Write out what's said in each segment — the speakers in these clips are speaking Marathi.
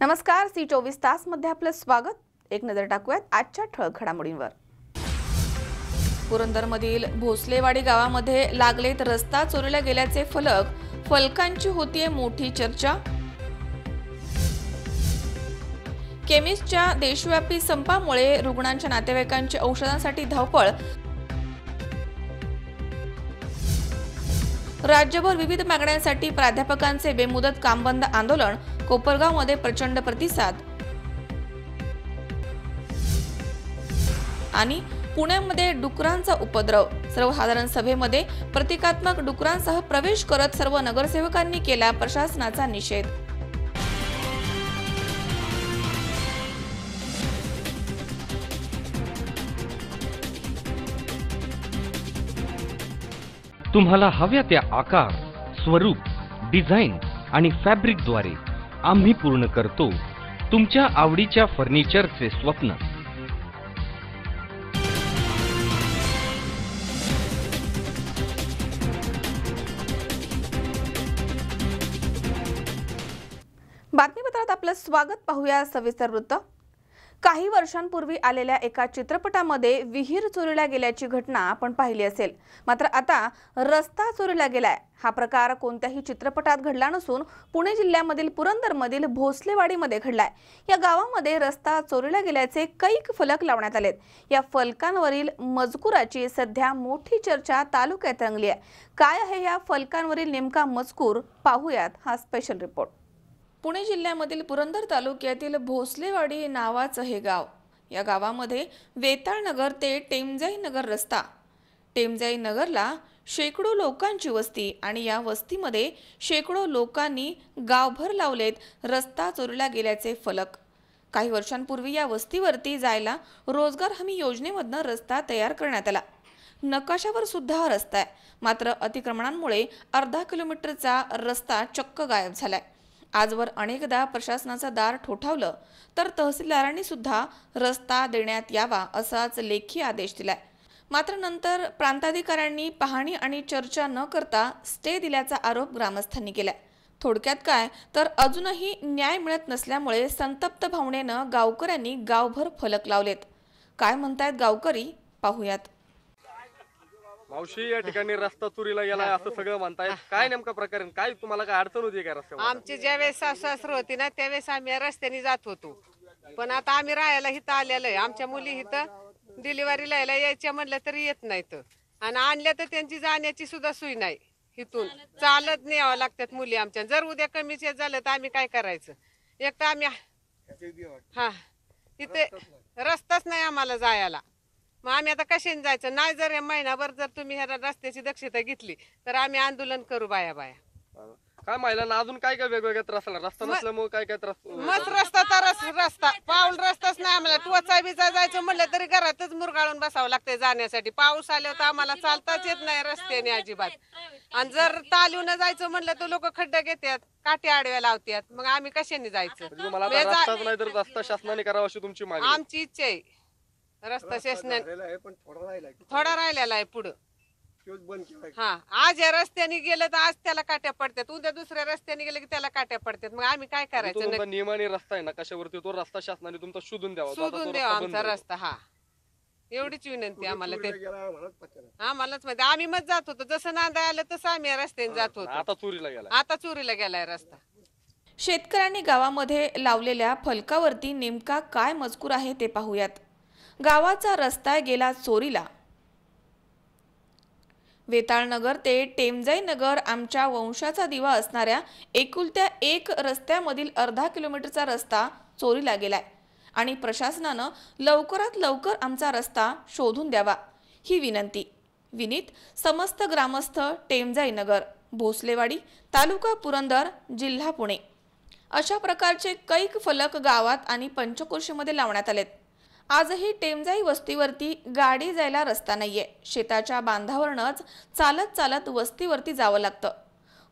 नमस्कार, सी 24 तास मध्ये आपलं स्वागत। एक नजर टाकूयात आजच्या ठळक घडामोडींवर। पुरंदरमधील भोसलेवाडी गावामध्ये लागलेत रस्ता चोरीला गेल्याचे फलकांची होतीये मोठी चर्चा। केमिस्टच्या देशव्यापी संपामुळे रुग्णांच्या नातेवाईकांची औषधांसाठी धावपळ। राज्यभर विविध मागण्यांसाठी प्राध्यापकांचे बेमुदत कामबंद आंदोलन, कोपरगावमध्ये प्रचंड प्रतिसाद। आणि पुण्यामध्ये डुकरांचा उपद्रव, सर्वसाधारण सभेमध्ये प्रतिकात्मक डुकरांसह प्रवेश करत सर्व नगरसेवकांनी केला प्रशासनाचा निषेध। तुम्हाला हव्या त्या आकार, स्वरूप, डिझाइन आणि फॅब्रिकद्वारे आम्ही पूर्ण करतो तुमच्या आवडीच्या फर्निचरचे स्वप्न। बातमीपत्रात आपलं स्वागत। पाहूया सविस्तर वृत्त। काही वर्षांपूर्वी आलेल्या एका चित्रपटामध्ये विहीर चोरीला गेल्याची घटना आपण पाहिली असेल, मात्र आता रस्ता चोरीला गेलाय। हा प्रकार कोणत्याही चित्रपटात घडला नसून पुणे जिल्ह्यामधील पुरंदरमधील भोसलेवाडीमध्ये घडलाय। या गावामध्ये रस्ता चोरीला गेल्याचे कैक फलक लावण्यात आलेत। या फलकांवरील मजकुराची सध्या मोठी चर्चा तालुक्यात रंगली आहे। काय आहे या फलकांवरील नेमका मजकूर, पाहूयात हा स्पेशल रिपोर्ट। पुणे जिल्ह्यामधील पुरंदर तालुक्यातील भोसलेवाडी नावाचं हे गाव। या गावामध्ये वेताळ नगर ते टेमजाई नगर रस्ता। टेमजाई नगरला शेकडो लोकांची वस्ती आणि या वस्तीमध्ये शेकडो लोकांनी गावभर लावलेत रस्ता चोरीला गेल्याचे फलक। काही वर्षांपूर्वी या वस्तीवरती जायला रोजगार हमी योजनेमधनं रस्ता तयार करण्यात आला। नकाशावर सुद्धा हा रस्ता आहे, मात्र अतिक्रमणांमुळे अर्धा किलोमीटरचा रस्ता चक्क गायब झालाय। आजवर अनेकदा प्रशासनाचं दार ठोठावलं तर तहसीलदारांनी सुद्धा रस्ता देण्यात यावा असाच लेखी आदेश दिलाय। मात्र नंतर प्रांताधिकाऱ्यांनी पाहणी आणि चर्चा न करता स्टे दिल्याचा आरोप ग्रामस्थांनी केलाय। थोडक्यात काय तर अजूनही न्याय मिळत नसल्यामुळे संतप्त भावनेनं गावकऱ्यांनी गावभर फलक लावलेत। काय म्हणतायत गावकरी, पाहूयात। मावशी, या ठिकाणी रस्ता चोरीला गेलाय असं सगळं म्हणतायत, काय नेमका प्रकार आहे? काय तुम्हाला काय अडचण होती काय रस्त्यावर? आमची ज्यावेळेस सासू होती ना त्यावेळेस आम्ही रस्त्याने जात होतो, पण आता आम्ही राहायला इथं आलेलो आहे। आमच्या मुली इथं डिलिव्हरीला यायच्या म्हणलं तरी येत नाहीत, आणि आणल्या तर त्यांची जाण्याची सुद्धा सोय नाही। इथून चालत न्यावं लागतात मुली आमच्या। जर उद्या कमीच झालं तर आम्ही काय करायचं? एक तर आम्ही इथे रस्ताच नाही आम्हाला जायला, मग आम्ही आता कशाने जायचं? नाही जर महिनाभर जर तुम्ही ह्या रस्त्याची दक्षता घेतली तर आम्ही आंदोलन करू बाया। काय महिलांना अजून काय काय वेगवेगळ्या त्रास आला? रस्ता नसल्यामुळे काय काय त्रास? मस्त रस्ता तर रस्ता पाऊल रस्ताच नाही आम्हाला। टोचा बिचा जायचं म्हणलं तरी घरातच मुरगाळून बसावं लागतंय जाण्यासाठी। पाऊस आल्यावर तर आम्हाला चालताच येत नाही रस्त्याने अजिबात, आणि जर तालून जायचं म्हणलं तर लोक खड्डे घेतात, काठी आडव्या लावतात, मग आम्ही कशाने जायचं? तुम्हाला रस्ताच नाही तर रस्ता शासनाने करावा अशी तुमची मागणी? आमची इच्छा आहे। रस्ता शासनाने थोडा राहिलेला आहे पुढं। आज या रस्त्याने गेलं तर आज त्याला काट्या पडतात, उद्या दुसऱ्या रस्त्याने गेलं की त्याला काट्या पडतात, मग आम्ही काय करायचं? नियमाने रस्ता आहे ना कशावरती, तो रस्ता शासनाने तुमचा शोधून द्यावा आमचा रस्ता। एवढीच विनंती आम्हाला। आम्हालाच माहिती, आम्ही मग जात होतो, जसं नांदा आलं तसं आम्ही या रस्त्याने जात होतो। आता चोरीला गेलाय रस्ता। शेतकऱ्यांनी गावामध्ये लावलेल्या फलकावरती नेमका काय मजकूर आहे ते पाहूयात। गावाचा रस्ता गेला चोरीला। वेताळ नगर ते टेमजाई नगर आमच्या वंशाचा दिवा असणाऱ्या एकुलत्या एक रस्त्यामधील अर्धा किलोमीटरचा रस्ता चोरीला गेलाय आणि प्रशासनानं लवकरात लवकर आमचा रस्ता शोधून द्यावा ही विनंती। विनीत समस्त ग्रामस्थ, टेमजाई नगर, भोसलेवाडी, तालुका पुरंदर, जिल्हा पुणे। अशा प्रकारचे कैक फलक गावात आणि पंचक्रोशीमध्ये लावण्यात आलेत। आजही टेमजाई वस्तीवरती गाडी जायला रस्ता नाहीये। शेताच्या बांधावरनच चालत चालत वस्तीवरती जावं लागतं।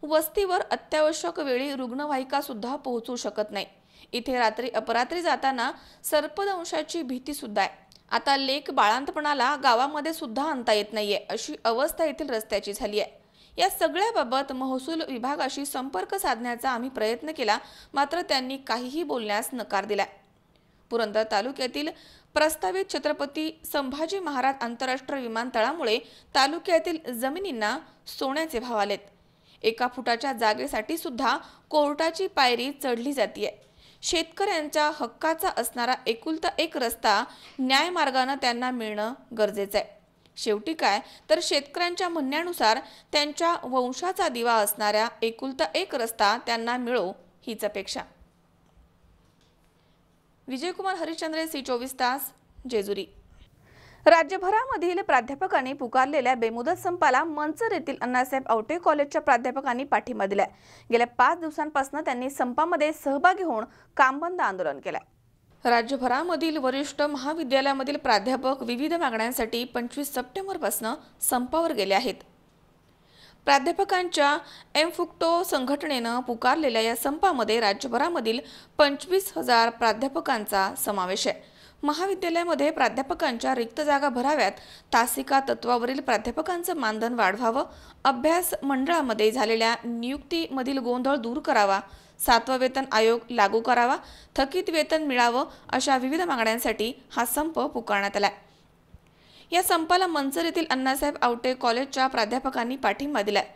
वस्तीवर अत्यावश्यक वेळी रुग्णवाहिका सुद्धा पोहोचू शकत नाही। इथे रात्री अपरात्री जाताना सर्पदंशाची भीती सुद्धा आहे। आता लेक बाळंतपणाला गावामध्ये सुद्धा आणता येत नाहीये अशी अवस्था येथील रस्त्याची झाली आहे। या सगळ्याबाबत महसूल विभागाशी संपर्क साधण्याचा आम्ही प्रयत्न केला, मात्र त्यांनी काहीही बोलण्यास नकार दिला. पुरंदर तालुक्यातील प्रस्तावित छत्रपती संभाजी महाराज आंतरराष्ट्रीय विमानतळामुळे तालुक्यातील जमिनींना सोन्याचे भाव आलेत. 1 फुटाच्या जागेसाठी सुद्धा कोर्टाची पायरी चढली जातीये. शेतकऱ्यांच्या हक्काचा असणारा एकुलता एक रस्ता न्यायमार्गाने त्यांना मिळणं गरजेचं आहे. शेवटी काय तर शेतकऱ्यांच्या म्हणण्यानुसार त्यांच्या वंशाचा दिवा असणाऱ्या एकुलता एक रस्ता त्यांना मिळो हीच अपेक्षा. विजयकुमार हरिश्चंद्र, C24 तास, जेजुरी. राज्यभरामधील प्राध्यापकांनी पुकारलेल्या बेमुदत संपाला मंचर येथील अण्णासाहेब आवटे कॉलेजच्या प्राध्यापकांनी पाठिंबा दिलाय. गेल्या 5 दिवसांपासून त्यांनी संपामध्ये सहभागी होऊन कामबंद आंदोलन केलंय. राज्यभरामधील वरिष्ठ महाविद्यालयामधील प्राध्यापक विविध मागण्यांसाठी 25 सप्टेंबरपासून संपावर गेले आहेत. प्राध्यापकांच्या एमफुक्टो संघटनेनं पुकारलेल्या या संपामध्ये राज्यभरामधील 25,000 प्राध्यापकांचा समावेश आहे. महाविद्यालयामध्ये प्राध्यापकांच्या रिक्त जागा भराव्यात, तासिका तत्वावरील प्राध्यापकांचं मानधन वाढवावं, अभ्यास मंडळामध्ये झालेल्या नियुक्तीमधील गोंधळ दूर करावा, 7वा वेतन आयोग लागू करावा, थकीत वेतन मिळावं अशा विविध मागण्यांसाठी हा संप पुकारण्यात आला. या संपाला मंचर येथील अण्णासाहेब आवटे कॉलेजच्या प्राध्यापकांनी पाठिंबा दिलाय.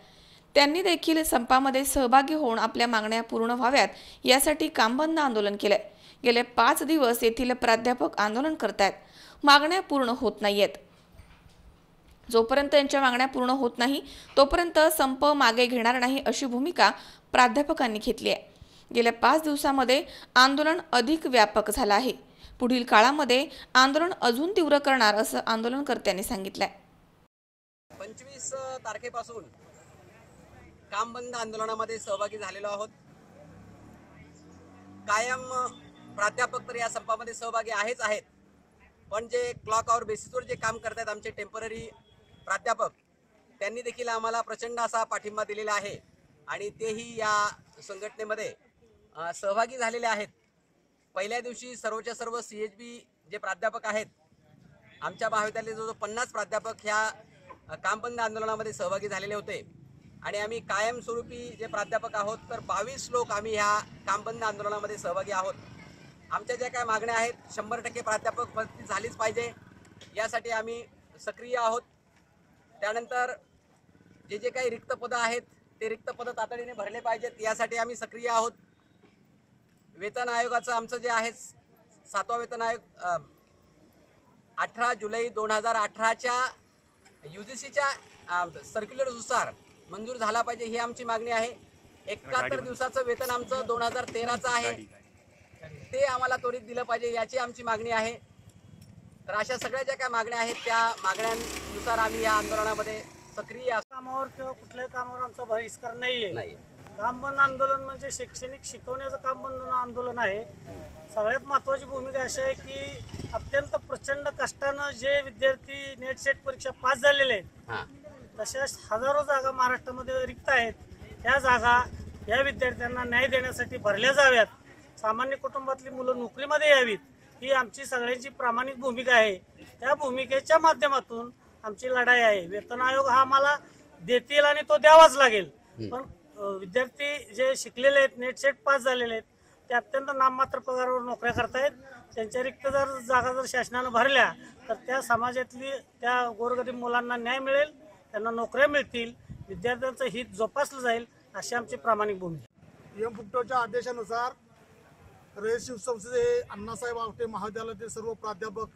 त्यांनी देखील संपामध्ये सहभागी होऊन आपल्या मागण्या पूर्ण व्हाव्यात यासाठी कामबंद आंदोलन केलंय. गेले 5 दिवस येथील प्राध्यापक आंदोलन करतायत. मागण्या पूर्ण होत नाहीयेत. जोपर्यंत त्यांच्या मागण्या पूर्ण होत नाही तोपर्यंत संप मागे घेणार नाही अशी भूमिका प्राध्यापकांनी घेतली आहे. गेल्या 5 दिवसांमध्ये आंदोलन अधिक व्यापक झालं आहे. पुढील काळामध्ये आंदोलन अजून तीव्र करणार असं आंदोलनकर्त्यांनी सांगितलंय. 25 तारखेपासून कामबंद आंदोलनामध्ये सहभागी झालेलो आहोत. कायम प्राध्यापक तर या संपामध्ये सहभागी आहेत, पण जे क्लॉक आवर बेसिसवर जे काम करतात आमचे टेम्पररी प्राध्यापक, त्यांनी देखील आम्हाला प्रचंड असा पाठिंबा दिलेला आहे आणि तेही या संघटनेमध्ये सहभागी झालेले आहेत. पहिल्या दिवशी सर्वच्या सर्व CHB जे प्राध्यापक आहेत आमच्या महाविद्यालयाचे जो 50 प्राध्यापक ह्या कामबंद आंदोलनामध्ये सहभागी झालेले होते आणि आम्ही कायमस्वरूपी जे प्राध्यापक आहोत तर 22 लोक आम्ही ह्या कामबंद आंदोलनामध्ये सहभागी आहोत. आमच्या ज्या काय मागण्या आहेत 100% प्राध्यापक भरती झालीच पाहिजे यासाठी आम्ही सक्रिय आहोत. त्यानंतर जे काही रिक्त पदं आहेत ते रिक्त पदं तातडीने भरले पाहिजेत यासाठी आम्ही सक्रिय आहोत. वेतन आयोगाचं आमचं जे आहे 7वा वेतन आयोग 18 जुलै 2018च्या UGCच्या सर्क्युलरनुसार मंजूर झाला पाहिजे ही आमची मागणी आहे. 71 दिवसाचं वेतन आमचं 2013चं आहे ते आम्हाला त्वरित दिलं पाहिजे याची आमची मागणी आहे. तर अशा सगळ्या ज्या काय मागण्या आहेत त्या मागण्यांनुसार आम्ही या आंदोलनामध्ये सक्रिय असतो. कामावर किंवा कुठल्याही कामावर आमचा बहिष्कार नाही. कामबंद आंदोलन म्हणजे शैक्षणिक शिकवण्याचं कामबंद आंदोलन आहे. सगळ्यात महत्त्वाची भूमिका अशी आहे की अत्यंत प्रचंड कष्टानं जे विद्यार्थी नेट सेट परीक्षा पास झालेले आहेत तशा हजारो जागा महाराष्ट्रामध्ये रिक्त आहेत. त्या जागा या विद्यार्थ्यांना न्याय देण्यासाठी भरल्या जाव्यात, सामान्य कुटुंबातली मुलं नोकरीमध्ये यावीत ही आमची सगळ्यांची प्रामाणिक भूमिका आहे. त्या भूमिकेच्या माध्यमातून आमची लढाई आहे. वेतन आयोग हा आम्हाला देतील आणि तो द्यावाच लागेल, पण विद्यार्थी जे शिकलेले आहेत नेट सेट पास झालेले आहेत ते अत्यंत नाममात्र पगारावर नोकऱ्या करतायत. त्यांच्या रिक्त जागा जर शासनानं भरल्या तर त्या समाजातली त्या गोरगरीब मुलांना न्याय मिळेल, त्यांना नोकऱ्या मिळतील, विद्यार्थ्यांचं हित जोपासलं जाईल अशी आमची प्रामाणिक भूमिका. एमफुक्टोच्या आदेशानुसार रयत शिवसंस्थेचे अण्णासाहेब आवटे महाविद्यालयातील सर्व प्राध्यापक,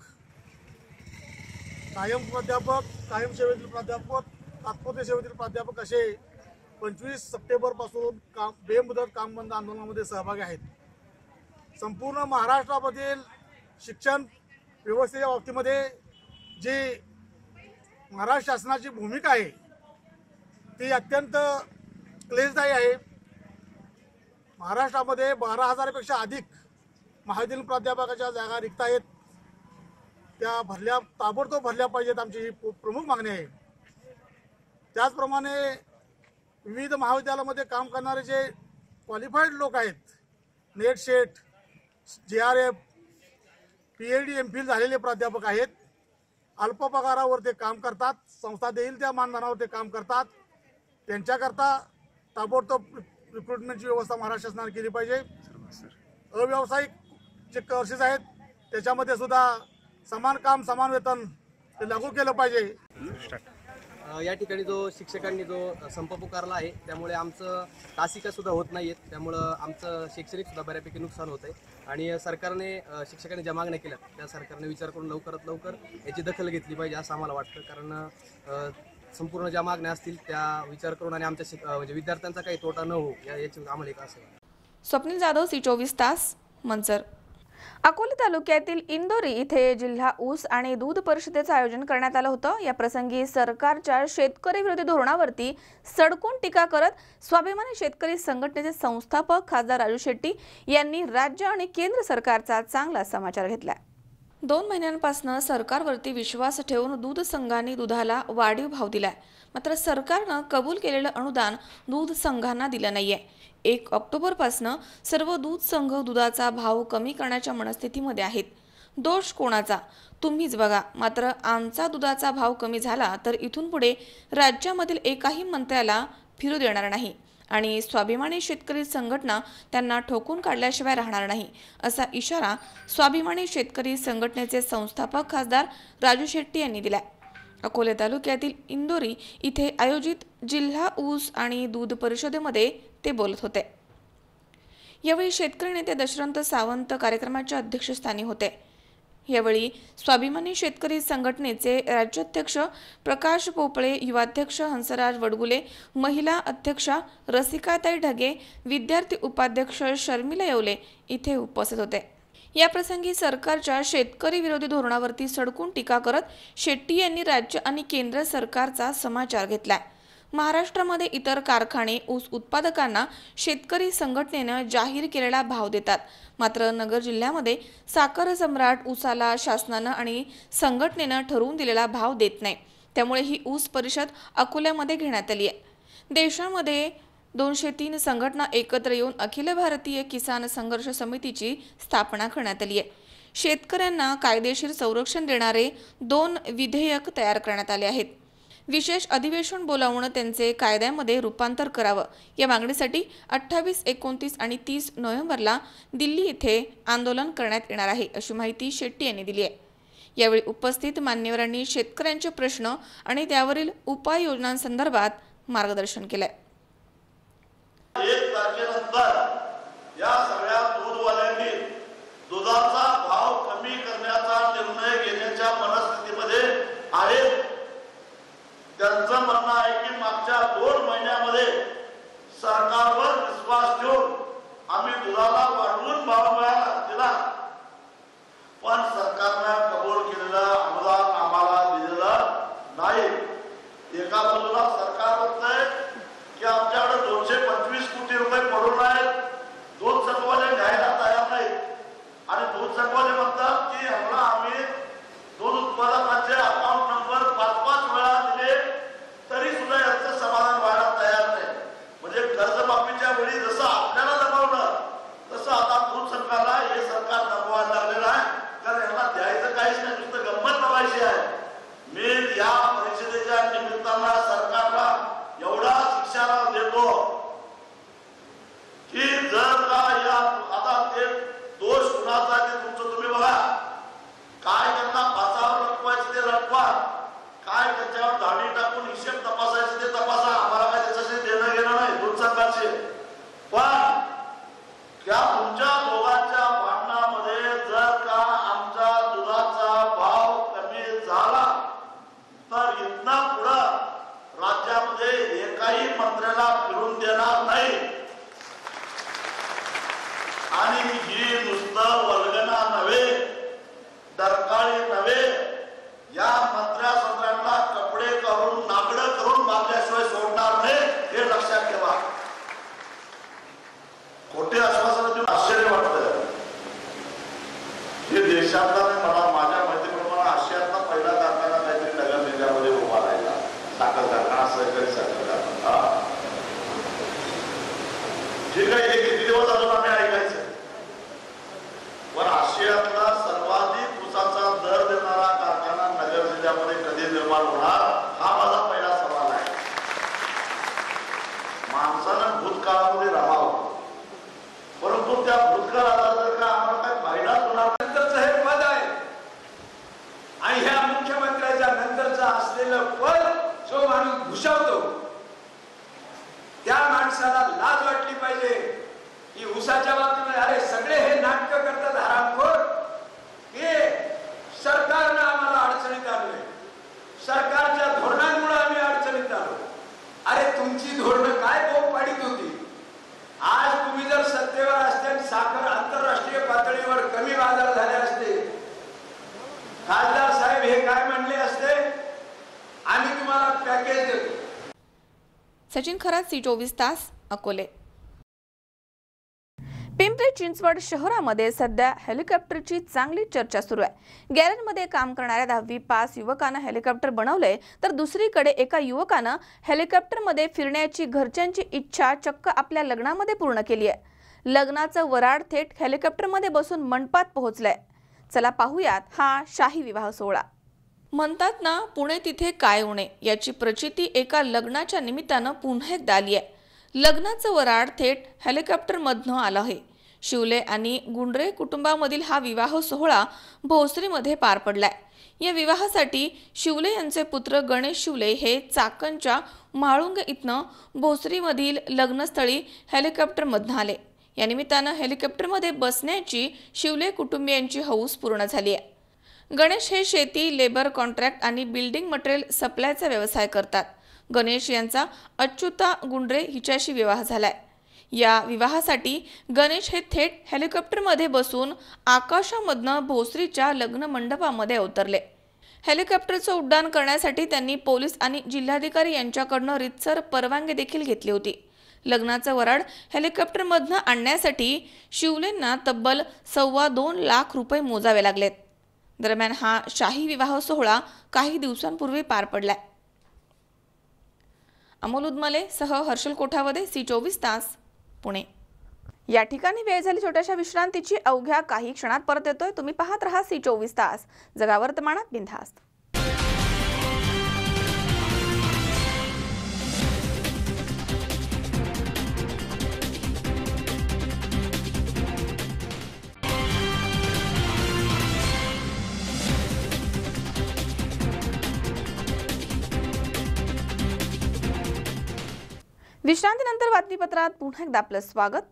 कायम सेवेतील प्राध्यापक, तात्पुरत्या सेवेतील प्राध्यापक असे 25 सप्टेंबरपासून बेमुदत कामबंद आंदोलनामध्ये सहभागी आहेत. संपूर्ण महाराष्ट्रामधील शिक्षण व्यवस्थेच्या बाबतीमध्ये जी महाराष्ट्र शासनाची भूमिका आहे ती अत्यंत क्लेशदायी आहे. महाराष्ट्रामध्ये 12,000पेक्षा अधिक महाविद्यालयीन प्राध्यापकाच्या जागा रिक्त आहेत. त्या ताबडतोब भरल्या पाहिजेत आमची ही प्रमुख मागणी आहे. त्याचप्रमाणे विविध महाविद्यालयामध्ये काम करणारे जे क्वालिफाईड लोक आहेत, net set, JRF, PhD MPhil झालेले प्राध्यापक आहेत. अल्प पगारावर ते काम करतात, संस्था देईल त्या मानधनावर ते काम करतात. त्यांच्याकरता ताबडतोब रिक्रुटमेंटची व्यवस्था महाराष्ट्र शासनाने केली पाहिजे. अव्यावसायिक जे कोर्सेस आहेत त्याच्यामध्ये सुद्धा समान काम समान वेतन ते लागू केलं पाहिजे. या ठिकाणी जो शिक्षकांनी जो संप पुकारला आहे त्यामुळे आमचं तासिका सुद्धा होत नाहीयेत, त्यामुळं आमचं शैक्षणिक सुद्धा बऱ्यापैकी नुकसान होत आहे. आणि सरकारने शिक्षकांनी ज्या मागण्या केल्या त्या सरकारने विचार करून लवकरात लवकर याची दखल घेतली पाहिजे असं आम्हाला वाटतं. कारण संपूर्ण ज्या मागण्या असतील त्या विचार करून आणि आमच्या म्हणजे विद्यार्थ्यांचा काही तोटा न हो याची आम्हाला एक असं. स्वप्नील जाधव, C24 तास, मंचर. अकोले तालुक्यातील इंदोरी इथे जिल्हा ऊस आणि दूध परिषदेचं आयोजन करण्यात आलं होतं. या प्रसंगी सरकारच्या शेतकरी विरोधी धोरणावरती सडकून टीका करत स्वाभिमानी शेतकरी संघटनेचे संस्थापक खासदार राजू शेट्टी यांनी राज्य आणि केंद्र सरकारचा चांगला समाचार घेतला. 2 महिन्यांपासून सरकारवरती विश्वास ठेवून दूध संघांनी दुधाला वाढीव भाव दिलाय. मात्र सरकारनं कबूल केलेलं अनुदान दूध संघांना दिलं नाहीये. 1 ऑक्टोबरपासून सर्व दूध संघ दुधाचा भाव कमी करण्याच्या मनस्थितीमध्ये आहेत. दोष कोणाचा तुम्हीच बघा. मात्र आमचा दुधाचा भाव कमी झाला तर इथून पुढे राज्यामधील एकाही मंत्र्याला फिरू देणार नाही आणि स्वाभिमानी शेतकरी संघटना त्यांना ठोकून काढल्याशिवाय राहणार नाही, असा इशारा स्वाभिमानी शेतकरी संघटनेचे संस्थापक खासदार राजू शेट्टी यांनी दिलाय. अकोले तालुक्यातील इंदोरी इथे आयोजित जिल्हा ऊस आणि दूध परिषदेमध्ये ते बोलत होते. यावेळी शेतकरी नेते दशरथ सावंत कार्यक्रमाच्या अध्यक्षस्थानी होते. यावेळी स्वाभिमानी शेतकरी संघटनेचे राज्याध्यक्ष प्रकाश पोपळे, युवाध्यक्ष हंसराज वडगुले, महिला अध्यक्षा रसिकाताई ढगे, विद्यार्थी उपाध्यक्ष शर्मिला येवले इथे उपस्थित होते. या प्रसंगी सरकारच्या शेतकरी विरोधी धोरणावरती सडकून टीका करत शेट्टी यांनी राज्य आणि केंद्र सरकारचा समाचार घेतलाय. महाराष्ट्रामध्ये इतर कारखाने ऊस उत्पादकांना शेतकरी संघटनेनं जाहीर केलेला भाव देतात. मात्र नगर जिल्ह्यामध्ये साखर सम्राट ऊसाला शासनानं आणि संघटनेनं ठरवून दिलेला भाव देत नाही. त्यामुळे ही ऊस परिषद अकोल्यामध्ये घेण्यात आली आहे. देशामध्ये 203 संघटना एकत्र येऊन अखिल भारतीय किसान संघर्ष समितीची स्थापना करण्यात आली आहे. शेतकऱ्यांना कायदेशीर संरक्षण देणारे 2 विधेयक तयार करण्यात आले आहेत. विशेष अधिवेशन बोलावून त्यांचे कायद्यामध्ये रूपांतर करावं या मागणीसाठी 28, 29 आणि 30 नोव्हेंबरला दिल्ली येथे आंदोलन करण्यात येणार आहे, अशी माहिती शेट्टी यांनी दिली आहे. यावेळी उपस्थित मान्यवरांनी शेतकऱ्यांचे प्रश्न आणि त्यावरील उपाययोजनांसंदर्भात मार्गदर्शन केले. 1 तारखेनंतर या सगळ्या दूधवाल्यांनी दुधाचा भाव कमी करण्याचा निर्णय घेण्याच्या मनस्थितीमध्ये आहेत. त्यांचं म्हणणं आहे की मागच्या 2 महिन्यामध्ये सरकारवर विश्वास ठेवून आम्ही दुधाला वाढवून भाव दिला, पण सरकारनं कबूल केलेलं अनुदान आम्हाला दिलेलं नाही. एका बाजूला सरकार म्हणतंय की आमच्याकडे 225 कोटी रुपये पडून आहेत, दूध संघवाले घ्यायला तयार नाहीत आणि दूध संघवाले म्हणतात की ह्यांना आम्ही दूध उत्पादकांचे अकाउंट नंबर 5-5 वेळा दिले तरी सुद्धा याचं समाधान व्हायला तयार नाही. म्हणजे कर्जमाफीच्या वेळी जसं आपल्याला दबावलं तसं आता दूध संघाला हे सरकार दबावायला लागलेलं आहे. कारण यांना द्यायचं काहीच नाही, नुसतं गंमत बघायची आहे. मी या परिषदेच्या निमित्तानं सरकारला एवढा इशारा देतो की जर का या आता ते दोष कुणाचा ते तुमचं तुम्ही बघा. काय त्यांना फासावर लटवायचं ते लटवा, काय त्याच्यावर दाढी टाकून हिशेब तपासायचं ते तपासा. आम्हाला काय त्याच्याशी देणं घेणं नाही दूध संघाचे. पण त्या तुमच्या दोघांच्या भांडणामध्ये जर का आमचा दुधाचा भाव कमी झाला तर इथनं पुढं राज्यामध्ये एकाही मंत्र्याला फिरून देणार नाही. आणि ही नुसतं वल्गना नव्हे, डरकाळी नव्हे, या मंत्र्यांना कपडे करून नागडं करून बांधल्याशिवाय सोडणार नाही, हे लक्षात ठेवा. खोटे आश्वासन देऊन आश्चर्य वाटतं. हे देशातला मला माझ्या माहितीप्रमाणे आशियातला पहिला कारखाना काहीतरी नगर जिल्ह्यामध्ये उभा राहिला, साखर कारखाना, सहकारी साखर कारखाना. जे काही हे किती दिवस अजून आम्ही ऐकायचं, पण आशियातला सर्वाधिक ऊसाचा दर देणारा कारखाना नगर जिल्ह्यामध्ये कधी निर्माण होणार, हा माझा पहिला सवाल आहे. माणसानं भूतकाळामध्ये राहावं, परंतु त्या भूतकाळाचा जर का आम्हाला काय फायदाच होणार नंतरचं हे पद आहे आणि ह्या मुख्यमंत्र्याच्या नंतरचं असलेलं पद जो माणूस भूषवतो त्या माणसाला लाज वाटली पाहिजे की उसाच्या बाबतीत अरे सगळे हे नाटक करतात हरामखोर, हे सरकारनं आम्हाला अडचणीत आणलंय, सरकारच्या धोरणांमुळे आम्ही अडचणीत आलो. अरे तुमची धोरणं काय बोंब पाडीत होती? आज तुम्ही जर सत्तेवर असते आणि साखर आंतरराष्ट्रीय पातळीवर कमी बाजार झाले असते, खासदार साहेब हे काय म्हणले असते, आम्ही तुम्हाला पॅकेज देतो. सचिन खरात, C24 तास, अकोले. पिंपरी चिंचवड शहरामध्ये सध्या हेलिकॉप्टरची चांगली चर्चा सुरू आहे. गॅरेजमध्ये काम करणाऱ्या 10वी पास युवकानं हेलिकॉप्टर बनवलंय, तर दुसरीकडे एका युवकानं हेलिकॉप्टरमध्ये फिरण्याची घरच्यांची इच्छा चक्क आपल्या लग्नामध्ये पूर्ण केली आहे. लग्नाचं वऱ्हाड थेट हेलिकॉप्टरमध्ये बसून मंडपात पोहोचलंय. चला पाहूयात हा शाही विवाह सोहळा. म्हणतात ना, पुणे तिथे काय उणे, याची प्रचिती एका लग्नाच्या निमित्तानं पुन्हा एकदा आली आहे. लग्नाचं वऱ्हाड थेट हेलिकॉप्टरमधनं आलं आहे. शिवले आणि गुंडरे कुटुंबामधील हा विवाह सोहळा भोसरीमध्ये पार पडलाय. या विवाहासाठी शिवले यांचे पुत्र गणेश शिवले हे चाकणच्या म्हाळुंग इथनं भोसरीमधील लग्नस्थळी हेलिकॉप्टरमधनं आले. या निमित्तानं हेलिकॉप्टरमध्ये बसण्याची शिवले कुटुंबियांची हौस पूर्ण झाली आहे. गणेश हे शेती, लेबर कॉन्ट्रॅक्ट आणि बिल्डिंग मटेरियल सप्लायचा व्यवसाय करतात. गणेश यांचा अच्युता गुंडरे हिच्याशी विवाह झालाय. या विवाहासाठी गणेश हे थेट हेलिकॉप्टरमध्ये बसून आकाशामधनं भोसरीच्या लग्न मंडपामध्ये अवतरले. हेलिकॉप्टरचं उड्डाण करण्यासाठी त्यांनी पोलीस आणि जिल्हाधिकारी यांच्याकडनं रीतसर परवानगी देखील घेतली होती. लग्नाचं वऱ्हाड हेलिकॉप्टरमधनं आणण्यासाठी शिवलेंना तब्बल 2.25 लाख रुपये मोजावे लागलेत. दरम्यान हा शाही विवाह सोहळा काही दिवसांपूर्वी पार पडलाय. अमोल उदमले सह हर्षल कोठावदे, C24 तास, पुणे. या ठिकाणी वेळ झाली छोट्याशा विश्रांतीची. अवघ्या काही क्षणात परत येतोय. तुम्ही पाहत रहा C24 तास, जगा वर्तमानात बिनधास्त. विश्रांतीनंतर बातमीपत्रात पुन्हा एकदा आपलं स्वागत.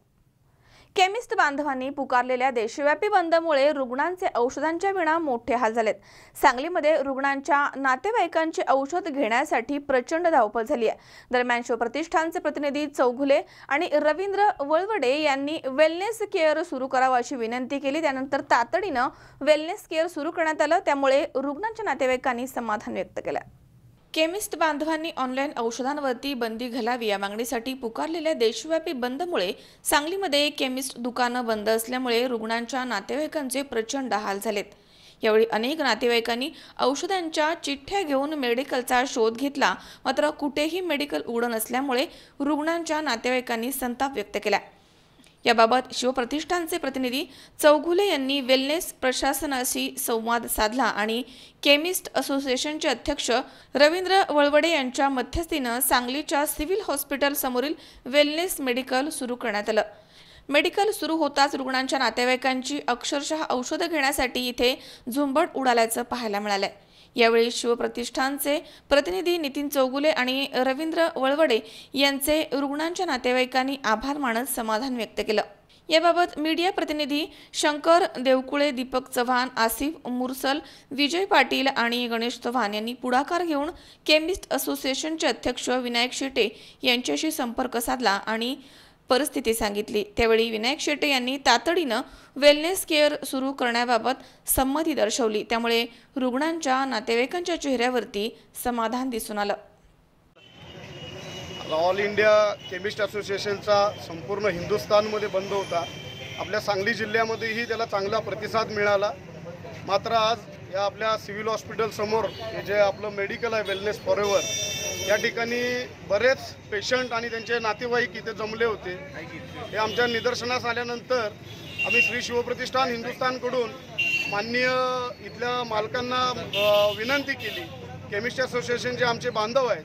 केमिस्ट बांधवांनी पुकारलेल्या देशव्यापी बंदमुळे रुग्णांचे औषधांच्या विना मोठे हाल झालेत. सांगलीमध्ये रुग्णांच्या नातेवाईकांचे औषध घेण्यासाठी प्रचंड धावपळ झाली आहे. दरम्यान शिवप्रतिष्ठानचे प्रतिनिधी चौघुले आणि रवींद्र वळवडे यांनी वेलनेस केअर सुरू करावं अशी विनंती केली. त्यानंतर तातडीनं वेलनेस केअर सुरू करण्यात आलं. त्यामुळे रुग्णांच्या नातेवाईकांनी समाधान व्यक्त केलं. केमिस्ट बांधवांनी ऑनलाईन औषधांवरती बंदी घालावी या मागणीसाठी पुकारलेल्या देशव्यापी बंदमुळे सांगलीमध्ये केमिस्ट दुकानं बंद असल्यामुळे रुग्णांच्या नातेवाईकांचे प्रचंड हाल झालेत. यावेळी अनेक नातेवाईकांनी औषधांच्या चिठ्ठ्या घेऊन मेडिकलचा शोध घेतला, मात्र कुठेही मेडिकल उघडं नसल्यामुळे रुग्णांच्या नातेवाईकांनी संताप व्यक्त केला. याबाबत शिवप्रतिष्ठानचे प्रतिनिधी चौघुले यांनी वेलनेस प्रशासनाशी संवाद साधला आणि केमिस्ट असोसिएशनचे अध्यक्ष रवींद्र वळवडे यांच्या मध्यस्थीनं सांगलीच्या सिव्हिल हॉस्पिटल समोरील वेलनेस मेडिकल सुरू करण्यात आलं. मेडिकल सुरू होताच रुग्णांच्या नातेवाईकांची अक्षरशः औषधं घेण्यासाठी इथे झुंबड उडाल्याचं पाहायला मिळालंय. यावेळी शिवप्रतिष्ठानचे प्रतिनिधी नितीन चौगुले आणि रवींद्र वळवडे यांचे रुग्णांच्या नातेवाईकांनी आभार मानत समाधान व्यक्त केलं. याबाबत मीडिया प्रतिनिधी शंकर देवकुळे, दीपक चव्हाण, आसिफ मुरसल, विजय पाटील आणि गणेश चव्हाण यांनी पुढाकार घेऊन केमिस्ट असोसिएशनचे अध्यक्ष विनायक शेटे यांच्याशी संपर्क साधला आणि परिस्थिती सांगितली. त्यावेळी विनायक शेटे यांनी तातडीनं वेलनेस केअर सुरू करण्याबाबत संमती दर्शवली. त्यामुळे रुग्णांच्या नातेवाईकांच्या चेहऱ्यावरती समाधान दिसून आलं. ऑल इंडिया केमिस्ट असोसिएशनचा संपूर्ण हिंदुस्थानमध्ये बंद होता. आपल्या सांगली जिल्ह्यामध्येही त्याला चांगला प्रतिसाद मिळाला. मात्र आज या आपल्या सिव्हिल हॉस्पिटल समोर हे जे आपलं मेडिकल आहे वेलनेस फॉरएव्हर, या ठिकाणी बरेच पेशंट आणि त्यांचे नातेवाईक इथे जमले होते. हे आमच्या निदर्शनास आल्यानंतर आम्ही श्री शिवप्रतिष्ठान हिंदुस्थानकडून माननीय इथल्या मालकांना विनंती केली. केमिस्ट असोसिएशनचे आमचे बांधव आहेत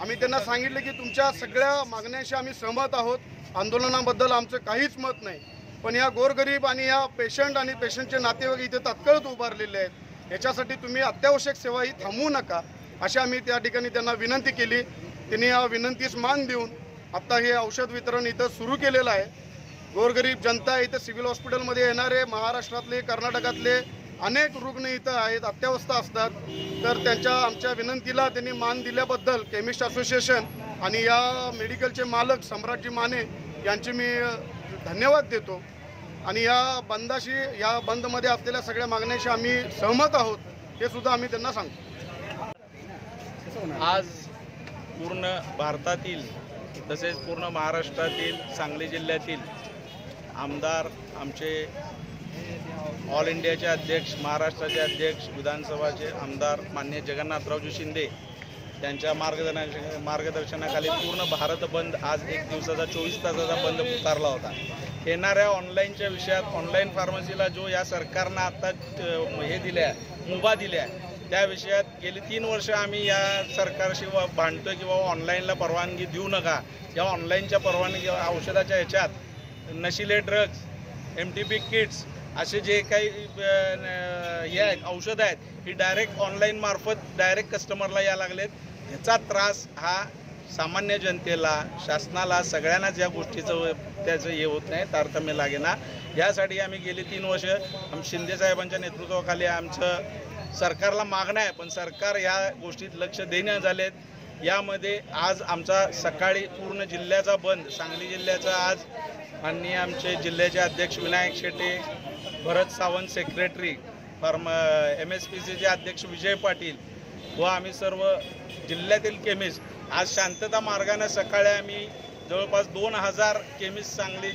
आम्ही त्यांना सांगितलं की तुमच्या सगळ्या मागण्यांशी आम्ही सहमत आहोत, आंदोलनाबद्दल आमचं काहीच मत नाही, पण या गोरगरीब आणि या पेशंट आणि पेशंटचे नातेवाईक इथे तात्काळच उभारलेले आहेत, याच्यासाठी तुम्ही अत्यावश्यक सेवा ही थांबवू नका अशी आम्ही त्या ठिकाणी त्यांना विनंती केली. त्यांनी या विनंतीस मान देऊन आत्ता हे औषध वितरण इथं सुरू केलेलं आहे. गोरगरीब जनता इथं सिव्हिल हॉस्पिटलमध्ये येणारे महाराष्ट्रातले कर्नाटकातले अनेक रुग्ण इथं आहेत, अत्यावस्था असतात, तर आमच्या विनंतीला त्यांनी मान दिल्याबद्दल केमिस्ट असोसिएशन आणि या मेडिकलचे मालक सम्राटजी माने यांचे मी धन्यवाद देतो. आणि या बंदमध्ये असलेल्या सगळ्या मागण्यांशी आम्ही सहमत आहोत हे सुद्धा आम्ही त्यांना सांगतो. आज पूर्ण भारतातील तसेच पूर्ण महाराष्ट्रातील सांगली जिल्ह्यातील आमदार, आमचे ऑल इंडियाचे अध्यक्ष, महाराष्ट्राचे अध्यक्ष, विधानसभाचे आमदार माननीय जगन्नाथरावजी शिंदे यांच्या मार्गदर्शनाखाली पूर्ण भारत बंद आज 1 दिवसाचा 24 तासाचा बंद पुकारला होता. येणाऱ्या ऑनलाईनच्या विषयात ऑनलाईन फार्मसीला जो या सरकारनं आता हे दिल्या मुभा दिल्या त्या विषयात गेली 3 वर्ष आम्ही या सरकारशी भांडतोय की बाबा ऑनलाईनला परवानगी देऊ नका. या ऑनलाईनच्या परवानगी औषधाच्या ह्याच्यात नशिले ड्रग्ज, MTP किट्स असे जे काही हे आहेत औषधं आहेत ही डायरेक्ट ऑनलाईन मार्फत डायरेक्ट कस्टमरला या लागलेत. ह्याचा त्रास हा सामान्य जनतेला, शासनाला, सगळ्यांनाच या गोष्टीचं त्याचं हे होत नाही, तारतम्य लागेना. यासाठी आम्ही गेली 3 वर्ष शिंदे साहेबांच्या नेतृत्वाखाली आमचं सरकारला मागणं आहे, पण सरकार या गोष्टीत लक्ष देणं झालेत. यामध्ये आज आमचा सकाळी पूर्ण जिल्ह्याचा बंद, सांगली जिल्ह्याचा आज माननीय आमचे जिल्ह्याचे अध्यक्ष विनायक शेटे, भरत सावंत सेक्रेटरी, MSPCचे अध्यक्ष विजय पाटील व आम्ही सर्व जिल्ह्यातील केमिस्ट आज शांतता मार्गाने सकाळी आम्ही जवळपास 2000 केमिस्ट सांगली